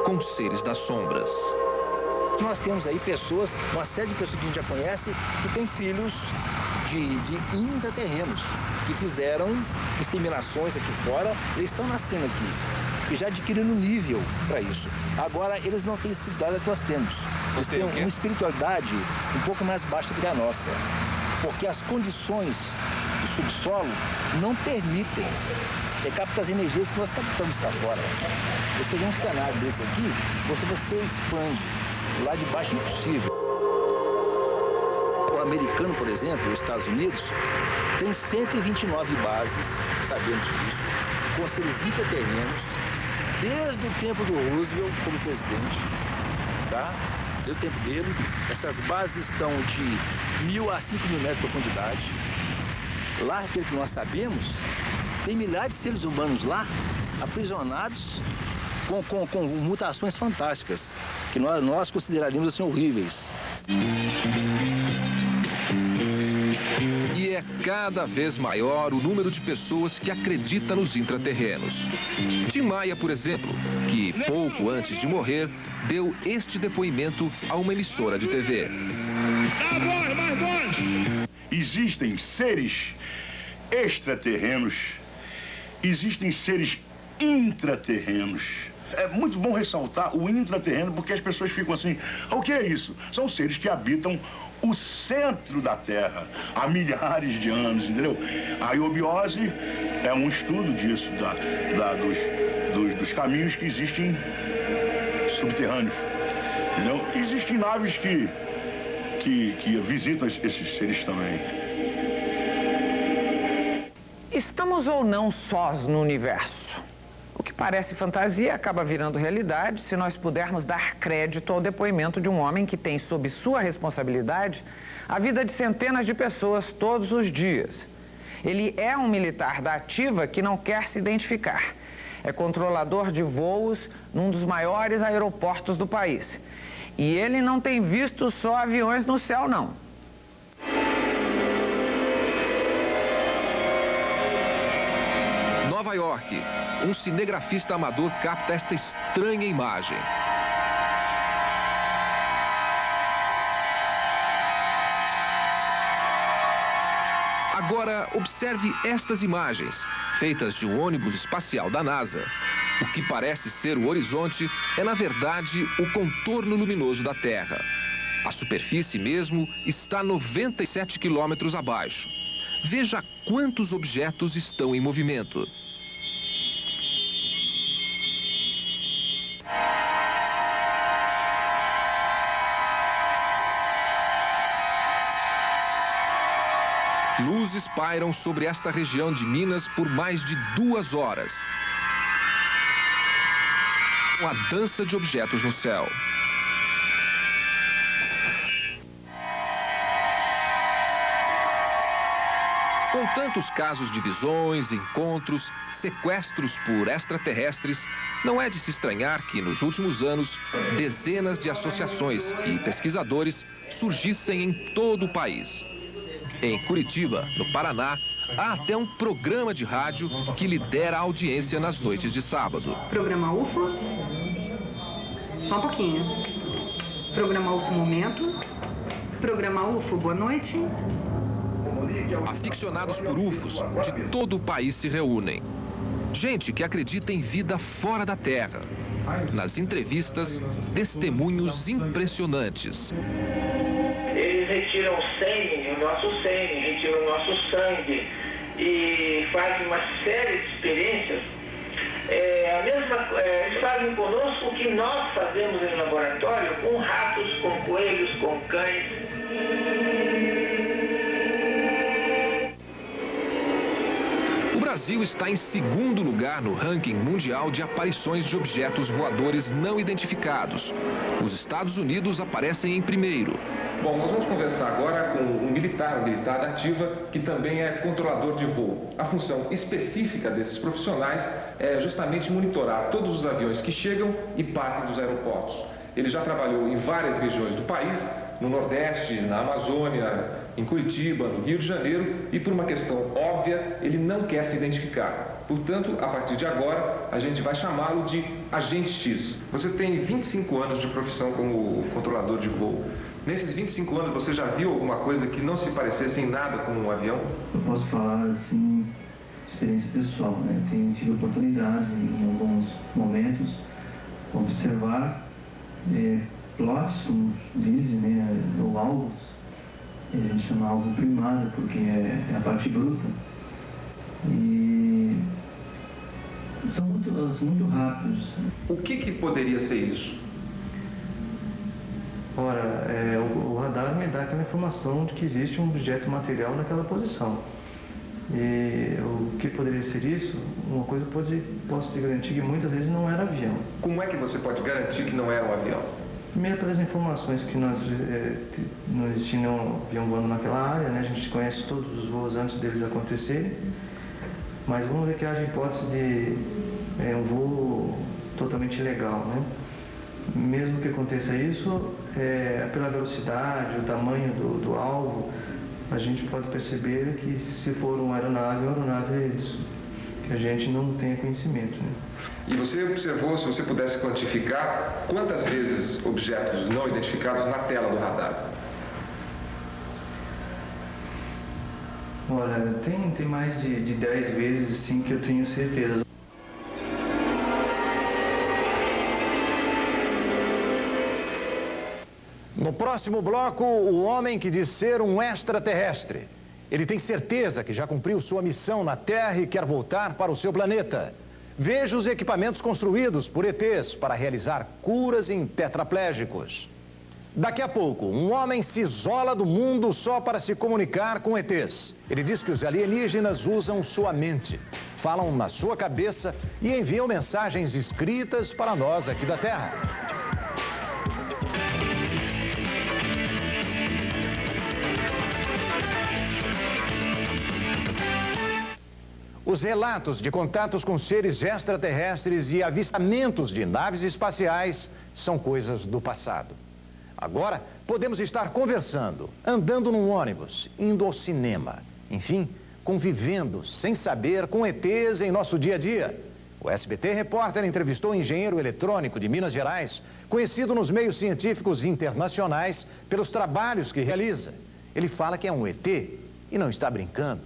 com seres das sombras. Nós temos aí pessoas, uma série de pessoas que a gente já conhece, que têm filhos de intraterrenos, que fizeram inseminações aqui fora, eles estão nascendo aqui, e já adquiriram nível para isso. Agora, eles não têm a espiritualidade que nós temos. Eles têm uma espiritualidade um pouco mais baixa do que a nossa, porque as condições do subsolo não permitem captar as energias que nós captamos cá fora. Você vê um cenário desse aqui, você expande. Lá de baixo é impossível. O americano, por exemplo, os Estados Unidos, tem 129 bases, sabemos disso, com seres intraterrenos, desde o tempo do Roosevelt como presidente, tá? Desde o tempo dele, essas bases estão de 1.000 a 5.000 metros de profundidade. Lá, pelo que nós sabemos, tem milhares de seres humanos lá, aprisionados com mutações fantásticas, que nós consideraríamos assim horríveis. E é é cada vez maior o número de pessoas que acredita nos intraterrenos. Tim Maia, por exemplo, que pouco antes de morrer, deu este depoimento a uma emissora de TV. Mais voz! Existem seres extraterrenos, existem seres intraterrenos. É muito bom ressaltar o intraterreno, porque as pessoas ficam assim, o que é isso? São seres que habitam o centro da Terra há milhares de anos, entendeu? A iobiose é um estudo disso, dos caminhos que existem subterrâneos, entendeu? Existem naves que visitam esses seres também. Estamos ou não sós no universo? O que parece fantasia acaba virando realidade se nós pudermos dar crédito ao depoimento de um homem que tem sob sua responsabilidade a vida de centenas de pessoas todos os dias. Ele é um militar da ativa que não quer se identificar. É controlador de voos num dos maiores aeroportos do país. E ele não tem visto só aviões no céu, não. Nova York, um cinegrafista amador capta esta estranha imagem. Agora, observe estas imagens, feitas de um ônibus espacial da NASA. O que parece ser o horizonte é, na verdade, o contorno luminoso da Terra. A superfície mesmo está 97 quilômetros abaixo. Veja quantos objetos estão em movimento. Luzes pairam sobre esta região de Minas por mais de 2 horas. Uma dança de objetos no céu. Com tantos casos de visões, encontros, sequestros por extraterrestres, não é de se estranhar que, nos últimos anos, dezenas de associações e pesquisadores surgissem em todo o país. Em Curitiba, no Paraná, há até um programa de rádio que lidera a audiência nas noites de sábado. Programa UFO. Só um pouquinho. Programa UFO Momento. Programa UFO Boa Noite. Aficionados por UFOs de todo o país se reúnem. Gente que acredita em vida fora da Terra. Nas entrevistas, testemunhos impressionantes. Eles retiram o nosso sêmen, retiram o nosso sangue e fazem uma série de experiências. Eles fazem conosco o que nós fazemos em laboratório com ratos, com coelhos, com cães. O Brasil está em segundo lugar no ranking mundial de aparições de objetos voadores não identificados. Os Estados Unidos aparecem em primeiro. Bom, nós vamos conversar agora com um militar da ativa, que também é controlador de voo. A função específica desses profissionais é justamente monitorar todos os aviões que chegam e partem dos aeroportos. Ele já trabalhou em várias regiões do país, no Nordeste, na Amazônia, em Curitiba, no Rio de Janeiro, e por uma questão óbvia, ele não quer se identificar. Portanto, a partir de agora, a gente vai chamá-lo de Agente X. Você tem 25 anos de profissão como controlador de voo. Nesses 25 anos, você já viu alguma coisa que não se parecesse em nada com um avião? Eu posso falar, assim, experiência pessoal, né? Tenho tido oportunidade, em alguns momentos, observar plots, como dizem, né? Ou alvos. A gente chama alvo primário, porque é a parte bruta. E são muito rápidos. O que poderia ser isso? Ora, o radar me dá aquela informação de que existe um objeto material naquela posição. E o que poderia ser isso? Uma coisa posso te garantir que muitas vezes não era avião. Como é que você pode garantir que não era um avião? Primeiro, pelas informações que não existia nenhum avião voando naquela área, né? A gente conhece todos os voos antes deles acontecerem. Mas vamos ver que haja hipótese de um voo totalmente ilegal, né? Mesmo que aconteça isso, pela velocidade, o tamanho do alvo, a gente pode perceber que se for uma aeronave, a aeronave é isso, que a gente não tem conhecimento, né? E você observou, se você pudesse quantificar, quantas vezes objetos não identificados na tela do radar? Olha, tem mais de 10 vezes, sim, que eu tenho certeza. No próximo bloco, o homem que diz ser um extraterrestre. Ele tem certeza que já cumpriu sua missão na Terra e quer voltar para o seu planeta. Veja os equipamentos construídos por ETs para realizar curas em tetraplégicos. Daqui a pouco, um homem se isola do mundo só para se comunicar com ETs. Ele diz que os alienígenas usam sua mente, falam na sua cabeça e enviam mensagens escritas para nós aqui da Terra. Os relatos de contatos com seres extraterrestres e avistamentos de naves espaciais são coisas do passado. Agora, podemos estar conversando, andando num ônibus, indo ao cinema, enfim, convivendo sem saber com ETs em nosso dia a dia. O SBT Repórter entrevistou um engenheiro eletrônico de Minas Gerais, conhecido nos meios científicos internacionais pelos trabalhos que realiza. Ele fala que é um ET e não está brincando.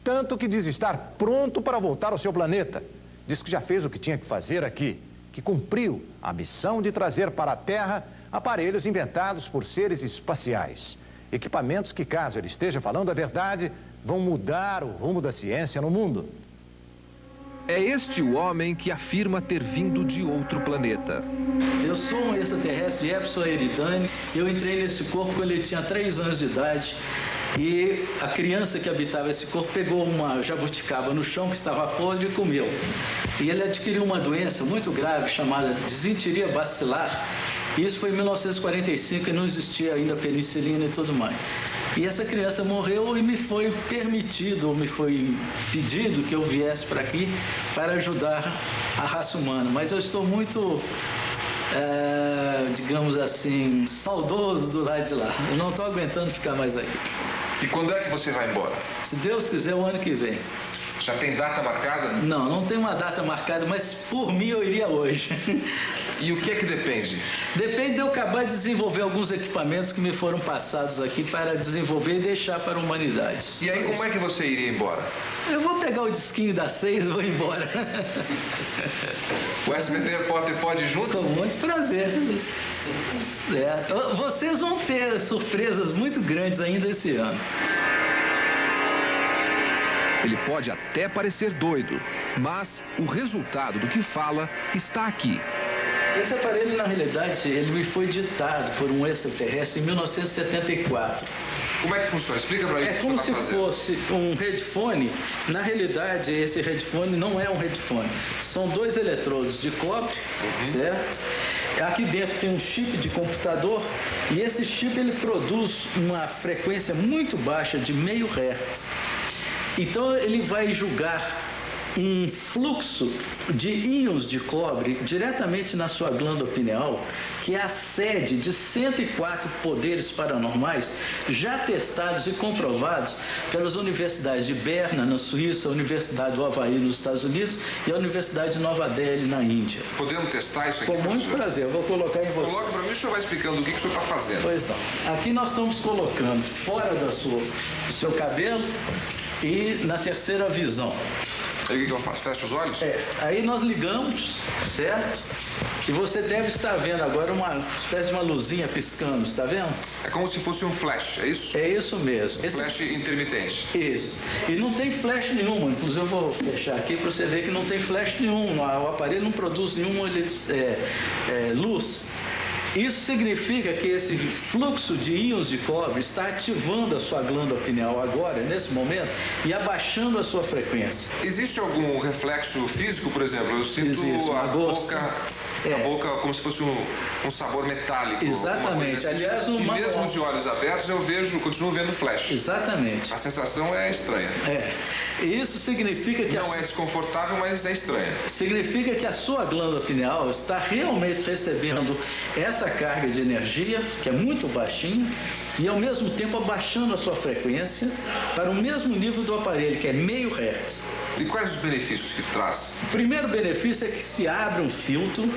Tanto que diz estar pronto para voltar ao seu planeta. Diz que já fez o que tinha que fazer aqui, que cumpriu a missão de trazer para a Terra aparelhos inventados por seres espaciais. Equipamentos que, caso ele esteja falando a verdade, vão mudar o rumo da ciência no mundo. É este o homem que afirma ter vindo de outro planeta. Eu sou um extraterrestre, Jefferson Eridani. Eu entrei nesse corpo quando ele tinha 3 anos de idade. E a criança que habitava esse corpo pegou uma jabuticaba no chão que estava podre e comeu. E ele adquiriu uma doença muito grave chamada disenteria bacilar. Isso foi em 1945 e não existia ainda penicilina e tudo mais. E essa criança morreu e me foi permitido, ou me foi pedido que eu viesse para aqui para ajudar a raça humana. Mas eu estou muito, digamos assim, saudoso do lado de lá. Eu não estou aguentando ficar mais aqui. E quando é que você vai embora? Se Deus quiser, o ano que vem. Já tem data marcada? Não, não tem uma data marcada, mas por mim eu iria hoje. E o que é que depende? Depende de eu acabar de desenvolver alguns equipamentos que me foram passados aqui para desenvolver e deixar para a humanidade. E aí como é que você iria embora? Eu vou pegar o disquinho das 6 e vou embora. O SBT Repórter pode ir junto? Com muito prazer. Vocês vão ter surpresas muito grandes ainda esse ano. Ele pode até parecer doido, mas o resultado do que fala está aqui. Esse aparelho, na realidade, ele me foi ditado por um extraterrestre em 1974. Como é que funciona? Explica pra mim. É como se fosse um headphone. Na realidade, esse headphone não é um headphone. São 2 eletrodos de cobre, certo? Aqui dentro tem um chip de computador e esse chip ele produz uma frequência muito baixa de meio Hz. Então ele vai julgar um fluxo de íons de cobre diretamente na sua glândula pineal, que é a sede de 104 poderes paranormais já testados e comprovados pelas universidades de Berna, na Suíça, a Universidade do Havaí, nos Estados Unidos, e a Universidade de Nova Delhi, na Índia. Podemos testar isso aqui? Com muito prazer, eu vou colocar em você. Coloca para mim, o senhor vai explicando o que o senhor está fazendo. Pois não. Aqui nós estamos colocando fora do seu cabelo e na terceira visão. Aí o que eu faço? Fecha os olhos? Aí nós ligamos, certo? E você deve estar vendo agora uma espécie de uma luzinha piscando, está vendo? É como se fosse um flash, é isso? É isso mesmo. Flash intermitente. Isso. E não tem flash nenhuma, inclusive eu vou fechar aqui para você ver que não tem flash nenhum, o aparelho não produz nenhuma luz. Isso significa que esse fluxo de íons de cobre está ativando a sua glândula pineal agora, nesse momento, e abaixando a sua frequência. Existe algum reflexo físico, por exemplo? Eu sinto a boca como se fosse um sabor metálico. Exatamente. Aliás, e mesmo de olhos abertos eu continuo vendo flash. Exatamente. A sensação é estranha. Isso significa que... Não é desconfortável, mas é estranha. Significa que a sua glândula pineal está realmente recebendo essa carga de energia, que é muito baixinha, e ao mesmo tempo abaixando a sua frequência para o mesmo nível do aparelho, que é meio Hz. E quais os benefícios que traz? O primeiro benefício é que se abre um filtro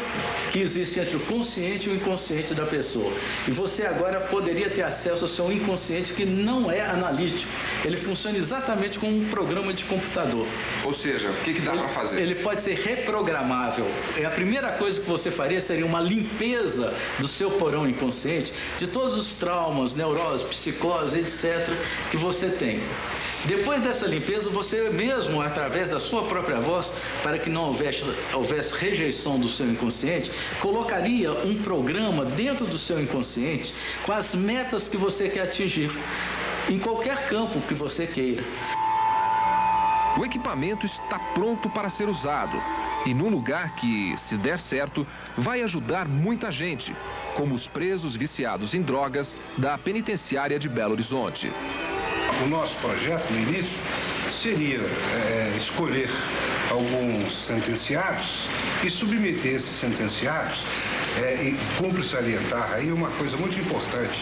que existe entre o consciente e o inconsciente da pessoa. E você agora poderia ter acesso ao seu inconsciente, que não é analítico. Ele funciona exatamente como um programa de computador. Ou seja, o que dá para fazer? Ele pode ser reprogramável. A primeira coisa que você faria seria uma limpeza do seu porão inconsciente, de todos os traumas, neuroses, psicoses, etc., que você tem. Depois dessa limpeza, você mesmo, através da sua própria voz, para que não houvesse rejeição do seu inconsciente, colocaria um programa dentro do seu inconsciente com as metas que você quer atingir, em qualquer campo que você queira. O equipamento está pronto para ser usado e num lugar que, se der certo, vai ajudar muita gente, como os presos viciados em drogas da penitenciária de Belo Horizonte. O nosso projeto, no início, seria escolher alguns sentenciados e submeter esses sentenciados, e cumpre salientar aí uma coisa muito importante.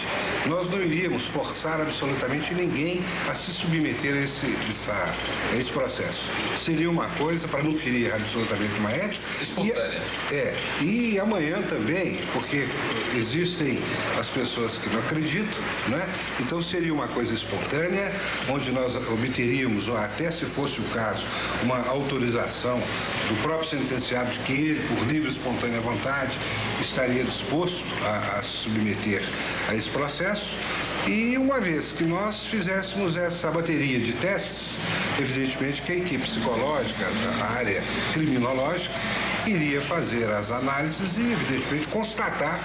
Nós não iríamos forçar absolutamente ninguém a se submeter a esse processo. Seria uma coisa para não ferir absolutamente uma ética. Espontânea. E amanhã também, porque existem as pessoas que não acreditam, né? Então seria uma coisa espontânea, onde nós obteríamos, ou até se fosse o caso, uma autorização do próprio sentenciado de que ele, por livre e espontânea vontade, estaria disposto a se submeter a esse processo. E uma vez que nós fizéssemos essa bateria de testes, evidentemente que a equipe psicológica, a área criminológica, iria fazer as análises e, evidentemente, constatar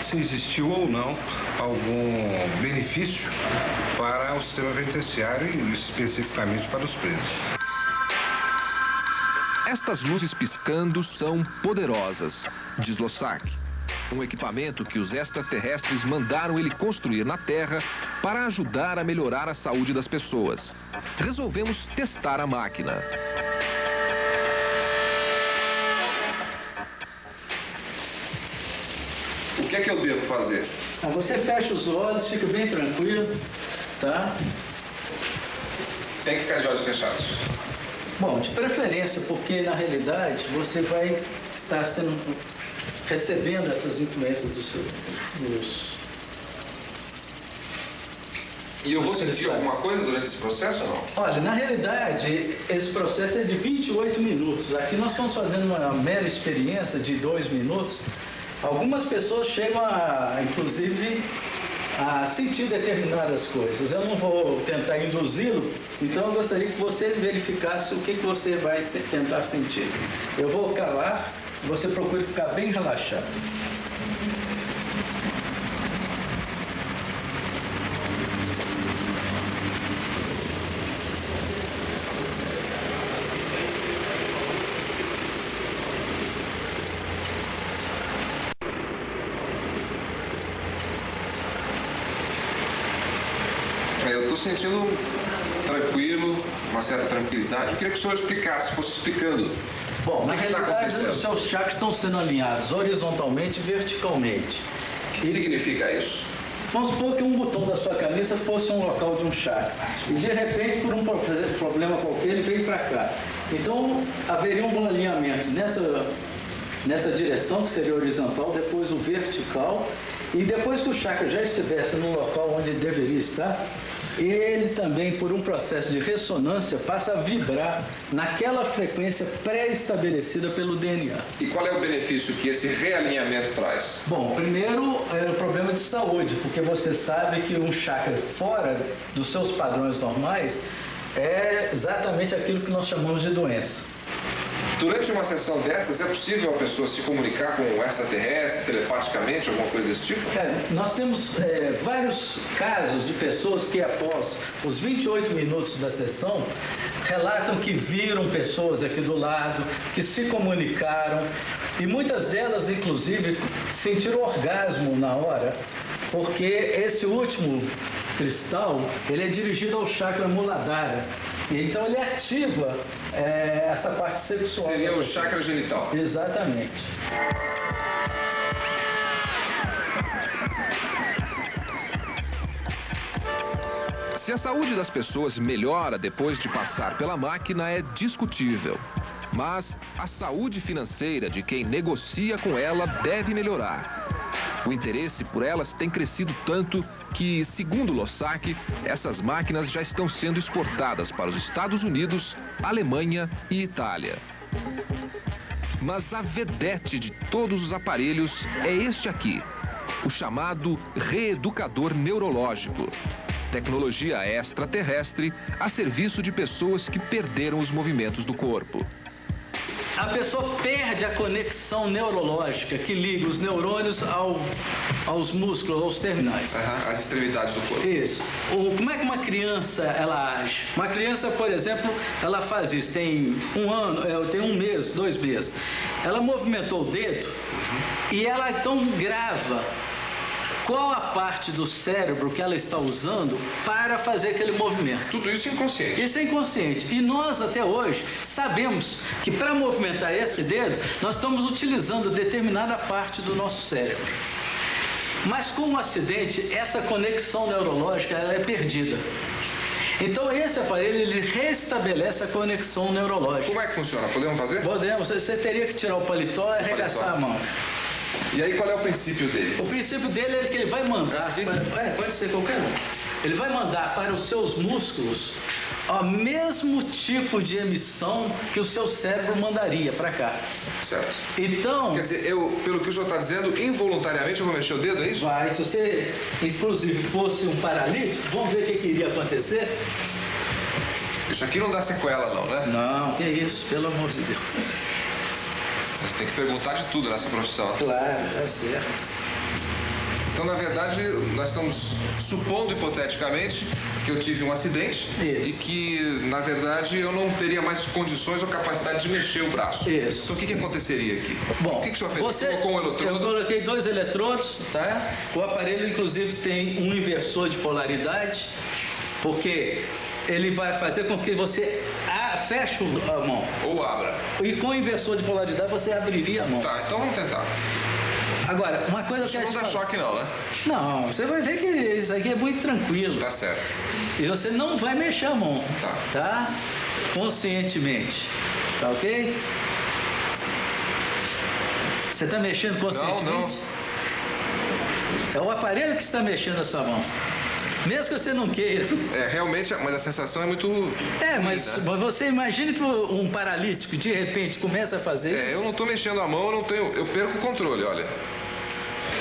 se existiu ou não algum benefício para o sistema penitenciário e especificamente para os presos. Estas luzes piscando são poderosas, diz Lossac. Um equipamento que os extraterrestres mandaram ele construir na Terra para ajudar a melhorar a saúde das pessoas. Resolvemos testar a máquina. O que é que eu devo fazer? Você fecha os olhos, fica bem tranquilo, tá? Tem que ficar de olhos fechados. Bom, de preferência, porque na realidade você vai estar recebendo essas influências dos E eu vou sentir alguma coisa durante esse processo ou não? Olha, na realidade, esse processo é de 28 minutos. Aqui nós estamos fazendo uma mera experiência de 2 minutos. Algumas pessoas chegam inclusive, a sentir determinadas coisas. Eu não vou tentar induzi-lo, então eu gostaria que você verificasse o que você vai tentar sentir. Eu vou calar, você procura ficar bem relaxado. Eu estou sentindo tranquilo, uma certa tranquilidade. Eu queria que o senhor explicasse, fosse explicando. Bom, na realidade, os seus chakras estão sendo alinhados horizontalmente e verticalmente. O que significa isso? Vamos supor que um botão da sua camisa fosse um local de um chakra. E de repente, por um problema qualquer, ele veio para cá. Então, haveria um bom alinhamento nessa direção, que seria horizontal, depois o vertical. E depois que o chakra já estivesse no local onde ele deveria estar, ele também, por um processo de ressonância, passa a vibrar naquela frequência pré-estabelecida pelo DNA. E qual é o benefício que esse realinhamento traz? Bom, primeiro é o problema de saúde, porque você sabe que um chakra fora dos seus padrões normais é exatamente aquilo que nós chamamos de doença. Durante uma sessão dessas, é possível a pessoa se comunicar com um extraterrestre, telepaticamente, alguma coisa desse tipo? Nós temos vários casos de pessoas que, após os 28 minutos da sessão, relatam que viram pessoas aqui do lado, que se comunicaram, e muitas delas, inclusive, sentiram orgasmo na hora, porque esse último cristal, ele é dirigido ao chakra Muladhara. Então ele ativa essa parte sexual. Seria o chakra genital. Exatamente. Se a saúde das pessoas melhora depois de passar pela máquina é discutível. Mas a saúde financeira de quem negocia com ela deve melhorar. O interesse por elas tem crescido tanto que, segundo Lossack, essas máquinas já estão sendo exportadas para os Estados Unidos, Alemanha e Itália. Mas a vedete de todos os aparelhos é este aqui, o chamado reeducador neurológico. Tecnologia extraterrestre a serviço de pessoas que perderam os movimentos do corpo. A pessoa perde a conexão neurológica que liga os neurônios aos músculos, aos terminais. As extremidades do corpo. Isso. Como é que uma criança ela age? Uma criança, por exemplo, ela faz isso. Tem um ano, tem um mês, 2 meses. Ela movimentou o dedo e ela então grava qual a parte do cérebro que ela está usando para fazer aquele movimento. Tudo isso inconsciente. Isso é inconsciente. E nós, até hoje, sabemos que para movimentar esse dedo, nós estamos utilizando determinada parte do nosso cérebro. Mas com um acidente, essa conexão neurológica ela é perdida. Então esse aparelho ele restabelece a conexão neurológica. Como é que funciona? Podemos fazer? Podemos. Você teria que tirar o paletó e arregaçar a mão. E aí qual é o princípio dele? O princípio dele é que ele vai mandar, pode ser qualquer um, ele vai mandar para os seus músculos o mesmo tipo de emissão que o seu cérebro mandaria para cá. Certo. Então... Quer dizer, pelo que o senhor está dizendo, involuntariamente eu vou mexer o dedo, é isso? Vai. Se você, inclusive, fosse um paralítico, vamos ver o que iria acontecer? Isso aqui não dá sequela não, né? Não, que isso, pelo amor de Deus. A gente tem que perguntar de tudo nessa profissão. Claro, tá certo. Então, na verdade, nós estamos supondo, hipoteticamente, que eu tive um acidente e que, na verdade, eu não teria mais condições ou capacidade de mexer o braço. Isso. Então, o que aconteceria aqui? Bom, o que o senhor fez? Você colocou um eletrodo? Eu coloquei 2 eletrodos, tá? O aparelho, inclusive, tem um inversor de polaridade, porque ele vai fazer com que você feche a mão. Ou abra. E com o inversor de polaridade você abriria a mão. Tá, então vamos tentar. Agora, uma coisa que eu quero te falar. Não dá choque não, né? Não, você vai ver que isso aqui é muito tranquilo. Tá certo. E você não vai mexer a mão. Tá? Conscientemente. Tá ok? Você está mexendo conscientemente? Não. É o aparelho que está mexendo a sua mão. Mesmo que você não queira. Realmente, mas a sensação é muito... mas você imagina que um paralítico, de repente, começa a fazer isso. Eu não estou mexendo a mão, eu perco o controle, olha.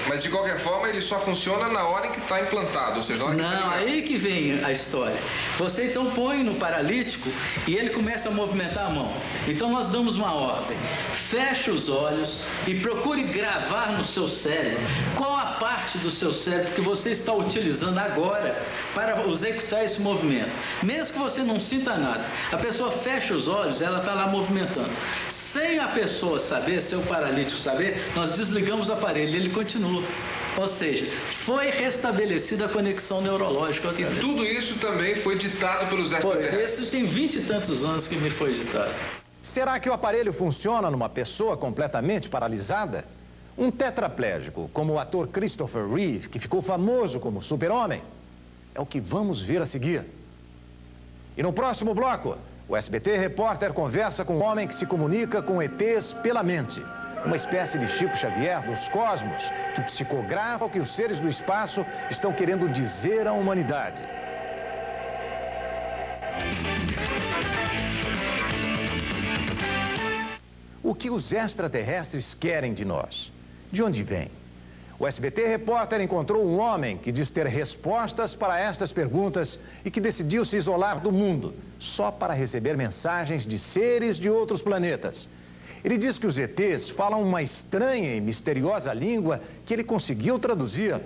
Mas, de qualquer forma, ele só funciona na hora em que está implantado, ou seja, na hora que Não, aí que vem a história. Você, então, põe no paralítico e ele começa a movimentar a mão. Então, nós damos uma ordem. Feche os olhos e procure gravar no seu cérebro qual a parte do seu cérebro que você está utilizando agora para executar esse movimento. Mesmo que você não sinta nada, a pessoa fecha os olhos, ela está lá movimentando. Sem a pessoa saber, sem o paralítico saber, nós desligamos o aparelho e ele continua. Ou seja, foi restabelecida a conexão neurológica outra vez. E tudo isso também foi ditado pelos extraterrestres? Pois, isso tem 20 e tantos anos que me foi ditado. Será que o aparelho funciona numa pessoa completamente paralisada? Um tetraplégico, como o ator Christopher Reeve, que ficou famoso como super-homem, é o que vamos ver a seguir. E no próximo bloco, o SBT Repórter conversa com um homem que se comunica com ETs pela mente. Uma espécie de Chico Xavier dos cosmos, que psicografa o que os seres do espaço estão querendo dizer à humanidade. O que os extraterrestres querem de nós? De onde vem? O SBT Repórter encontrou um homem que diz ter respostas para estas perguntas e que decidiu se isolar do mundo, só para receber mensagens de seres de outros planetas. Ele diz que os ETs falam uma estranha e misteriosa língua que ele conseguiu traduzir.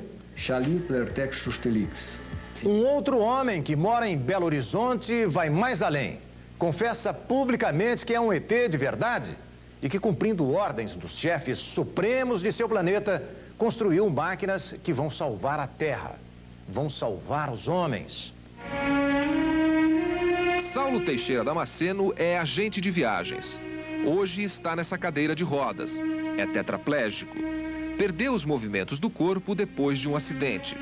Um outro homem que mora em Belo Horizonte vai mais além. Confessa publicamente que é um ET de verdade e que, cumprindo ordens dos chefes supremos de seu planeta, construiu máquinas que vão salvar a Terra, vão salvar os homens. Saulo Teixeira Damasceno é agente de viagens. Hoje está nessa cadeira de rodas. É tetraplégico. Perdeu os movimentos do corpo depois de um acidente.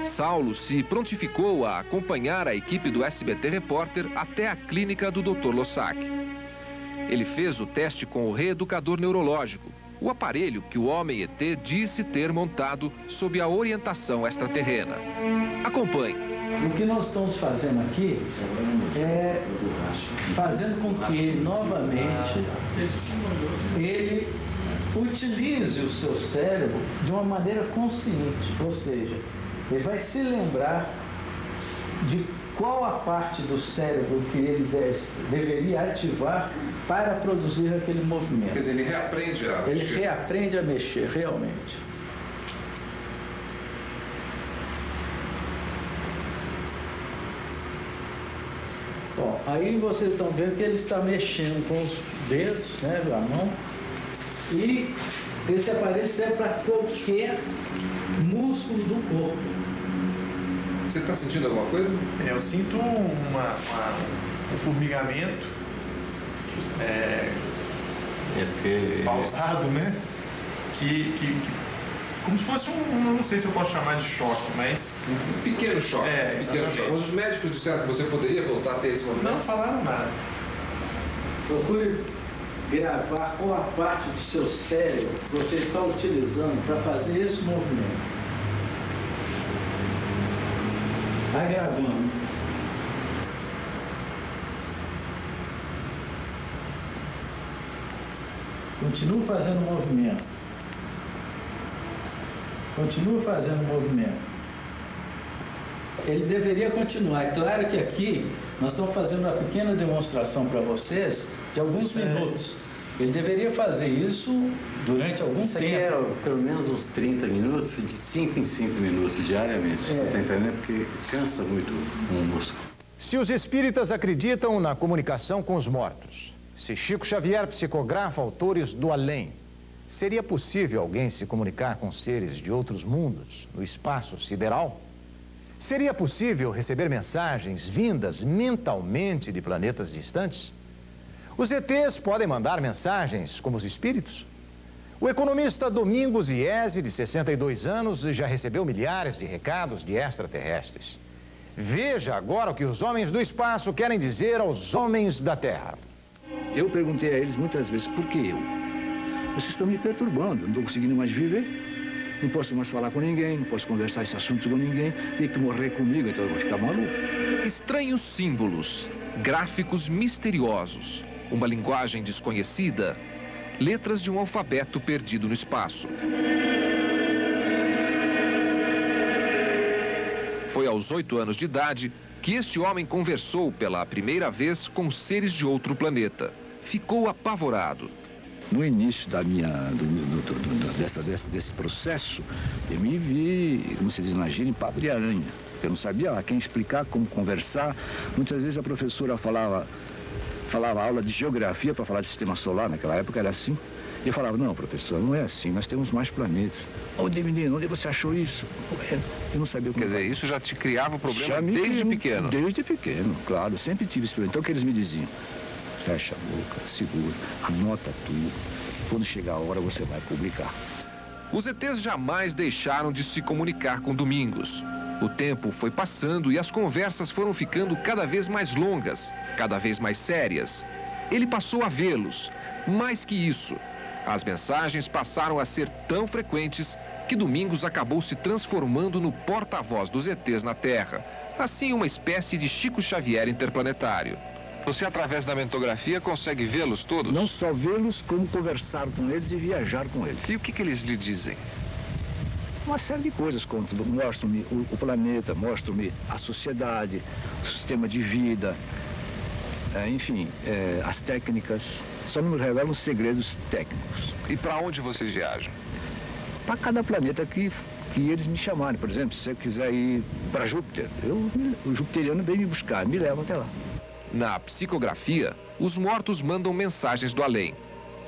Saulo se prontificou a acompanhar a equipe do SBT Repórter até a clínica do Dr. Lossac. Ele fez o teste com o reeducador neurológico, o aparelho que o homem ET disse ter montado sob a orientação extraterrena. Acompanhe. O que nós estamos fazendo aqui é fazendo com que, novamente, ele utilize o seu cérebro de uma maneira consciente, ou seja, ele vai se lembrar de qual a parte do cérebro que ele deveria ativar para produzir aquele movimento. Quer dizer, ele reaprende a mexer. Ele reaprende a mexer, realmente. Bom, aí vocês estão vendo que ele está mexendo com os dedos, né, a mão, e esse aparelho serve para qualquer músculo do corpo. Você está sentindo alguma coisa? Eu sinto um formigamento pausado, né? Que como se fosse não sei se eu posso chamar de choque, mas... Um pequeno choque. Pequeno choque. Os médicos disseram que você poderia voltar a ter esse movimento? Não falaram nada. Procure gravar qual a parte do seu cérebro que você está utilizando para fazer esse movimento. Vai gravando. Continua fazendo o movimento. Continua fazendo o movimento. Ele deveria continuar. É claro que aqui nós estamos fazendo uma pequena demonstração para vocês de alguns minutos. Ele deveria fazer isso durante algum tempo. Isso aqui é pelo menos uns 30 minutos, de 5 em 5 minutos diariamente. Você está entendendo? Porque cansa muito o músculo. Se os espíritas acreditam na comunicação com os mortos, se Chico Xavier psicografa autores do além, seria possível alguém se comunicar com seres de outros mundos, no espaço sideral? Seria possível receber mensagens vindas mentalmente de planetas distantes? Os ETs podem mandar mensagens como os espíritos? O economista Domingos Iese, de 62 anos, já recebeu milhares de recados de extraterrestres. Veja agora o que os homens do espaço querem dizer aos homens da Terra. Eu perguntei a eles muitas vezes, por que eu? Vocês estão me perturbando, não estou conseguindo mais viver. Não posso mais falar com ninguém, não posso conversar esse assunto com ninguém. Tem que morrer comigo, então eu vou ficar maluco. Estranhos símbolos, gráficos misteriosos, uma linguagem desconhecida, letras de um alfabeto perdido no espaço. Foi aos 8 anos de idade que este homem conversou pela primeira vez com seres de outro planeta. Ficou apavorado. No início da desse processo, eu me vi, como se diz na gíria, em papo de aranha. Eu não sabia a quem explicar, como conversar. Muitas vezes a professora falava aula de geografia para falar de sistema solar, naquela época era assim. E eu falava, não, professor, não é assim, nós temos mais planetas. Onde, menino, onde você achou isso? Eu não sabia o que. Quer dizer, isso já te criava problema desde pequeno? Desde pequeno, claro, sempre tive esse problema. Então o que eles me diziam? Fecha a boca, segura, anota tudo. Quando chegar a hora, você vai publicar. Os ETs jamais deixaram de se comunicar com Domingos. O tempo foi passando e as conversas foram ficando cada vez mais longas, cada vez mais sérias. Ele passou a vê-los. Mais que isso, as mensagens passaram a ser tão frequentes que Domingos acabou se transformando no porta-voz dos ETs na Terra. Assim, uma espécie de Chico Xavier interplanetário. Você, através da mentografia, consegue vê-los todos? Não só vê-los, como conversar com eles e viajar com eles. E o que eles lhe dizem? Uma série de coisas. Mostram-me o planeta, mostram-me a sociedade, o sistema de vida, enfim, as técnicas. Só me revelam os segredos técnicos. E para onde vocês viajam? Para cada planeta que eles me chamarem. Por exemplo, se eu quiser ir para Júpiter, o jupiteriano vem me buscar, me leva até lá. Na psicografia, os mortos mandam mensagens do além.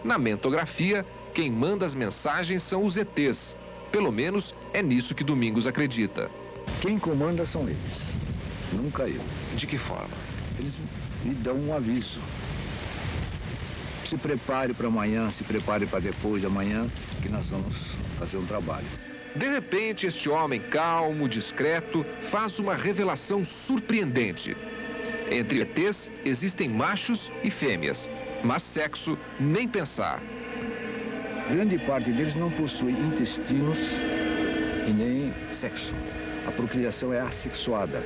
Na mentografia, quem manda as mensagens são os ETs. Pelo menos é nisso que Domingos acredita. Quem comanda são eles, nunca eu. De que forma? Eles me dão um aviso. Se prepare para amanhã, se prepare para depois de amanhã, que nós vamos fazer um trabalho. De repente, este homem calmo, discreto, faz uma revelação surpreendente. Entre ETs existem machos e fêmeas, mas sexo nem pensar. Grande parte deles não possui intestinos e nem sexo. A procriação é assexuada,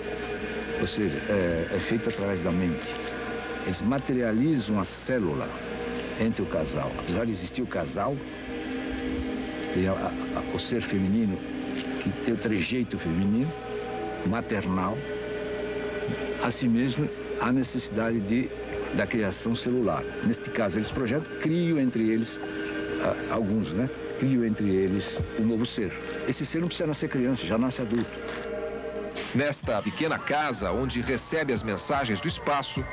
ou seja, é feita através da mente. Eles materializam a célula entre o casal. Apesar de existir o casal, tem o ser feminino que tem o trejeito feminino, maternal. Assim mesmo, há necessidade da criação celular. Neste caso, eles projetam, criam entre eles, alguns, né? Criam entre eles um novo ser. Esse ser não precisa nascer criança, já nasce adulto. Nesta pequena casa, onde recebe as mensagens do espaço,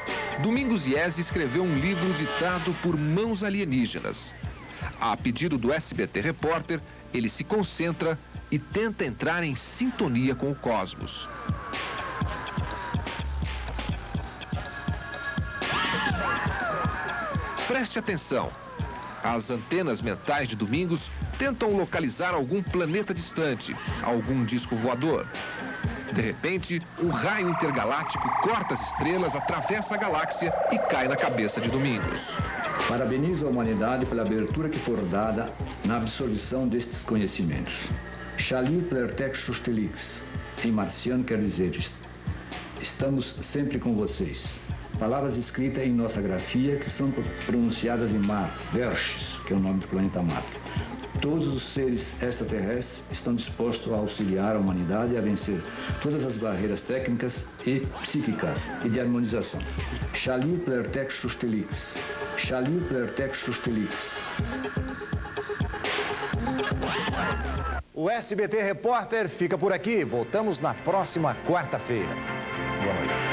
Domingos Iese escreveu um livro ditado por mãos alienígenas. A pedido do SBT Repórter, ele se concentra e tenta entrar em sintonia com o cosmos. Preste atenção. As antenas mentais de Domingos tentam localizar algum planeta distante, algum disco voador. De repente, um raio intergaláctico corta as estrelas, atravessa a galáxia e cai na cabeça de Domingos. Parabenizo a humanidade pela abertura que for dada na absorção destes conhecimentos. Shalir Plertek Sustelix, em marciano quer dizer, estamos sempre com vocês. Palavras escritas em nossa grafia que são pronunciadas em Marte, Verches, que é o nome do planeta Marte. Todos os seres extraterrestres estão dispostos a auxiliar a humanidade a vencer todas as barreiras técnicas e psíquicas e de harmonização. Shalir Plertek Sustelix. Shalir Plertek Sustelix. O SBT Repórter fica por aqui. Voltamos na próxima quarta-feira. Boa noite.